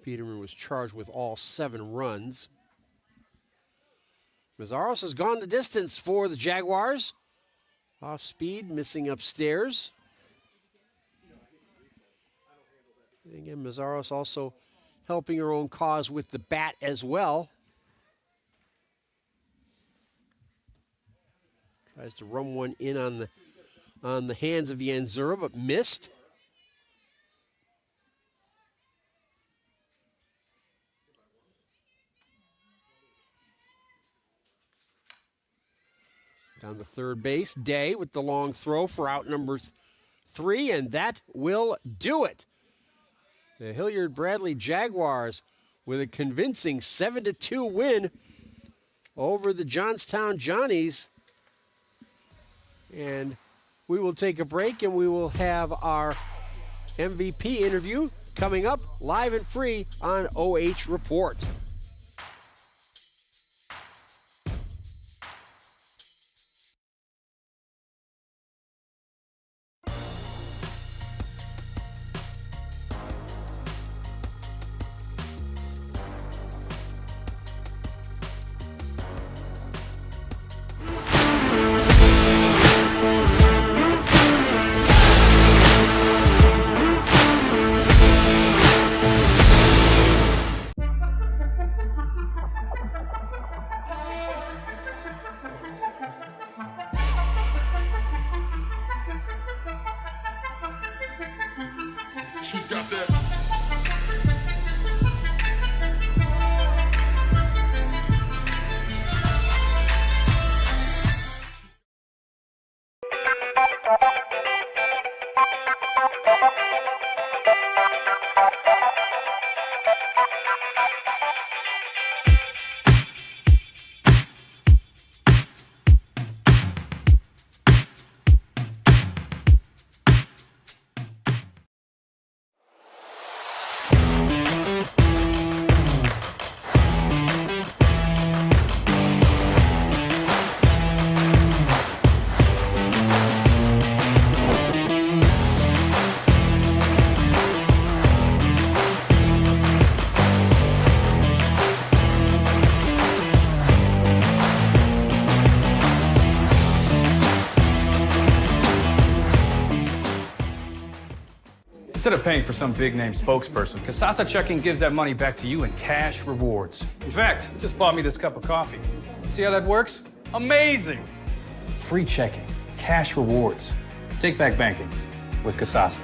Peterman was charged with all 7 runs. Mazzaros has gone the distance for the Jaguars. Off speed, missing upstairs. And again, Mazzaros also helping her own cause with the bat as well. Tries to run one in on the hands of Yanzura, but missed. Down to third base, Day with the long throw for out number 3, and that will do it. The Hilliard Bradley Jaguars with a convincing 7-2 win over the Johnstown Johnnies. And we will take a break, and we will have our MVP interview coming up live and free on OH Report. She got that. Instead of paying for some big-name spokesperson, Kasasa Checking gives that money back to you in cash rewards. In fact, you just bought me this cup of coffee. See how that works? Amazing! Free checking, cash rewards. Take back banking with Kasasa.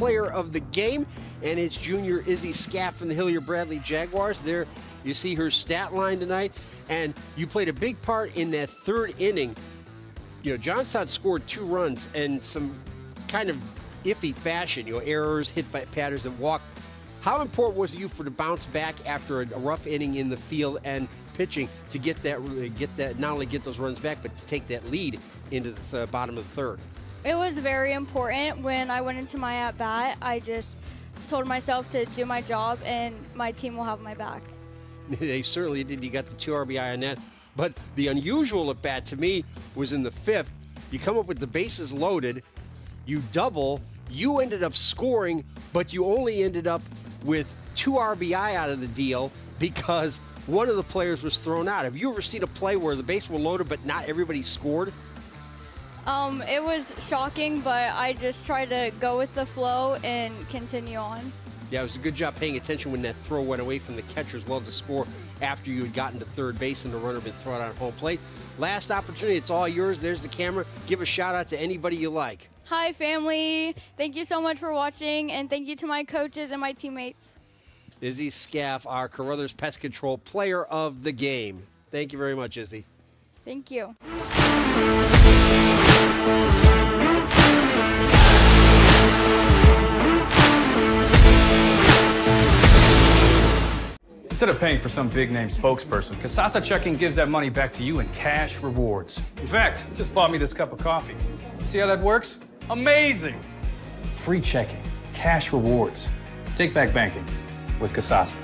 player of the game, and it's junior Izzy Scaff from the Hilliard Bradley Jaguars. There you see her stat line tonight, and you played a big part in that third inning. You know, Johnstown scored 2 runs and some kind of iffy fashion, errors, hit by patterns, and walk. How important was it you for to bounce back after a rough inning in the field and pitching to get that, not only get those runs back, but to take that lead into the bottom of the third? It was very important. When I went into my at-bat, I just told myself to do my job and my team will have my back. They certainly did. You got the 2 RBI on that. But the unusual at-bat to me was in the 5th. You come up with the bases loaded, you double, you ended up scoring, but you only ended up with 2 RBI out of the deal because one of the players was thrown out. Have you ever seen a play where the bases were loaded but not everybody scored? It was shocking, but I just tried to go with the flow and continue on. Yeah, it was a good job paying attention when that throw went away from the catcher as well to score after you had gotten to third base and the runner had been thrown out at home plate. Last opportunity, it's all yours. There's the camera. Give a shout out to anybody you like. Hi, family. Thank you so much for watching, and thank you to my coaches and my teammates. Izzy Scaff, our Carruthers Pest Control player of the game. Thank you very much, Izzy. Thank you. Instead of paying for some big-name spokesperson, Kasasa Checking gives that money back to you in cash rewards. In fact, you just bought me this cup of coffee. See how that works? Amazing! Free checking, cash rewards. Take back banking with Kasasa.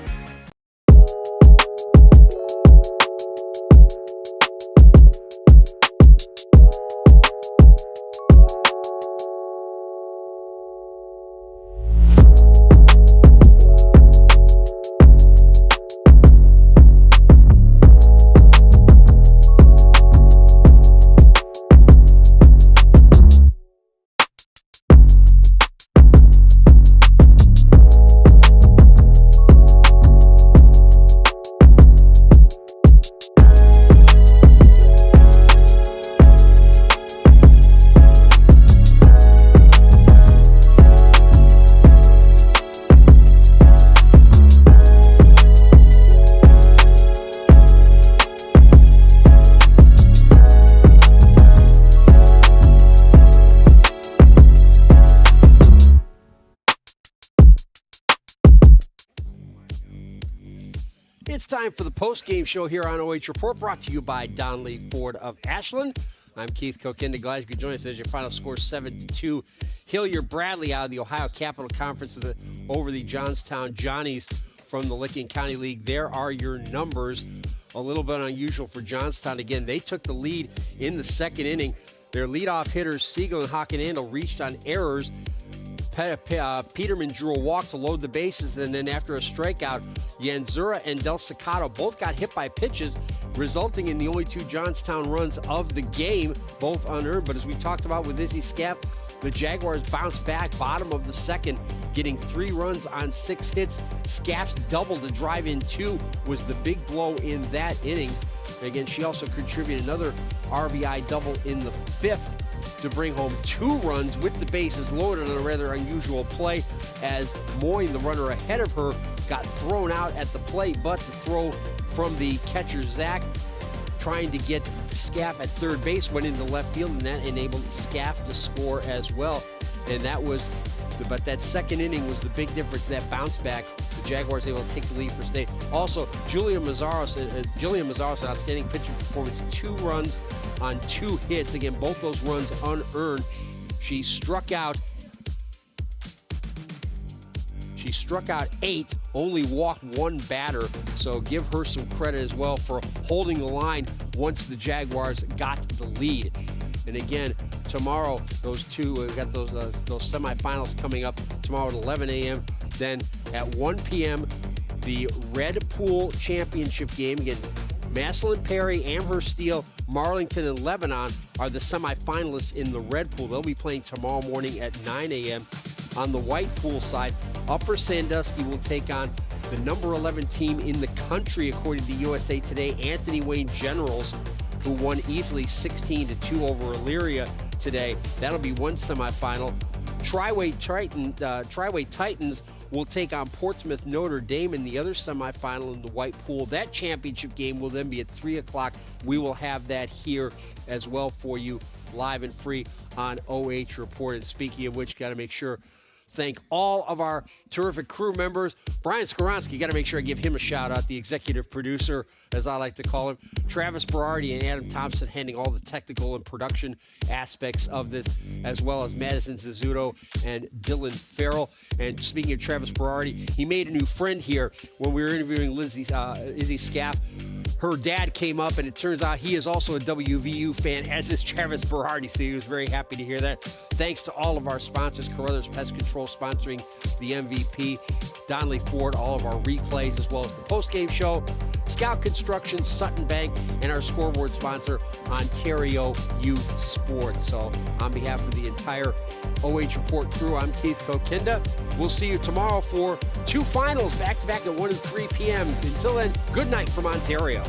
It's time for the post-game show here on OH Report, brought to you by DONLEY Ford of Ashland. I'm Keith Kokinda. Glad you could join us as your final score 7-2. Hilliard Bradley out of the Ohio Capital Conference over the Johnstown Johnnies from the Licking County League. There are your numbers. A little bit unusual for Johnstown. Again, they took the lead in the second inning. Their leadoff hitters, Siegel and Hockenandel, reached on errors. Peterman drew a walk to load the bases, and then after a strikeout, Yanzura and Del Staccato both got hit by pitches, resulting in the only 2 Johnstown runs of the game, both unearned. But as we talked about with Izzy Scaff, the Jaguars bounced back bottom of the second, getting 3 runs on 6 hits. Scaff's double to drive in 2 was the big blow in that inning. Again, she also contributed another RBI double in the 5th to bring home 2 runs with the bases loaded on a rather unusual play, as Moyne, the runner ahead of her, got thrown out at the plate, but the throw from the catcher, Zach, trying to get Scaff at third base, went into left field, and that enabled Scaff to score as well. And that was, but that second inning was the big difference, that bounce back. The Jaguars able to take the lead for state. Also, Julian Mazzaros, an outstanding pitching performance, 2 runs on 2 hits. Again, both those runs unearned. She struck out 8, only walked 1 batter, so give her some credit as well for holding the line once the Jaguars got the lead. And again, tomorrow, those 2, we've got those semifinals coming up tomorrow at 11 a.m. Then at 1 p.m., the Red Pool Championship game. Again, Massillon Perry, Amherst Steel, Marlington, and Lebanon are the semifinalists in the Red Pool. They'll be playing tomorrow morning at 9 a.m. On the White Pool side, Upper Sandusky will take on the number 11 team in the country, according to USA Today, Anthony Wayne Generals, who won easily 16-2 over Elyria today. That'll be one semifinal. Triway Titans will take on Portsmouth Notre Dame in the other semifinal in the White Pool. That championship game will then be at 3 o'clock. We will have that here as well for you, live and free on OH Report. And speaking of which, got to make sure thank all of our terrific crew members. Brian Skoronsky, got to make sure I give him a shout out, the executive producer, as I like to call him. Travis Berardi and Adam Thompson handling all the technical and production aspects of this, as well as Madison Zizzuto and Dylan Farrell. And speaking of Travis Berardi, he made a new friend here when we were interviewing Izzy Scaff. Her dad came up, and it turns out he is also a WVU fan, as is Travis Berardi, so he was very happy to hear that. Thanks to all of our sponsors, Carothers Pest Control sponsoring the MVP, Donley Ford, all of our replays, as well as the postgame show, Scout Construction, Sutton Bank, and our scoreboard sponsor, Ontario Youth Sports. So on behalf of the entire OH Report crew, I'm Keith Kokinda. We'll see you tomorrow for 2 finals back-to-back at 1 and 3 p.m. Until then, good night from Ontario.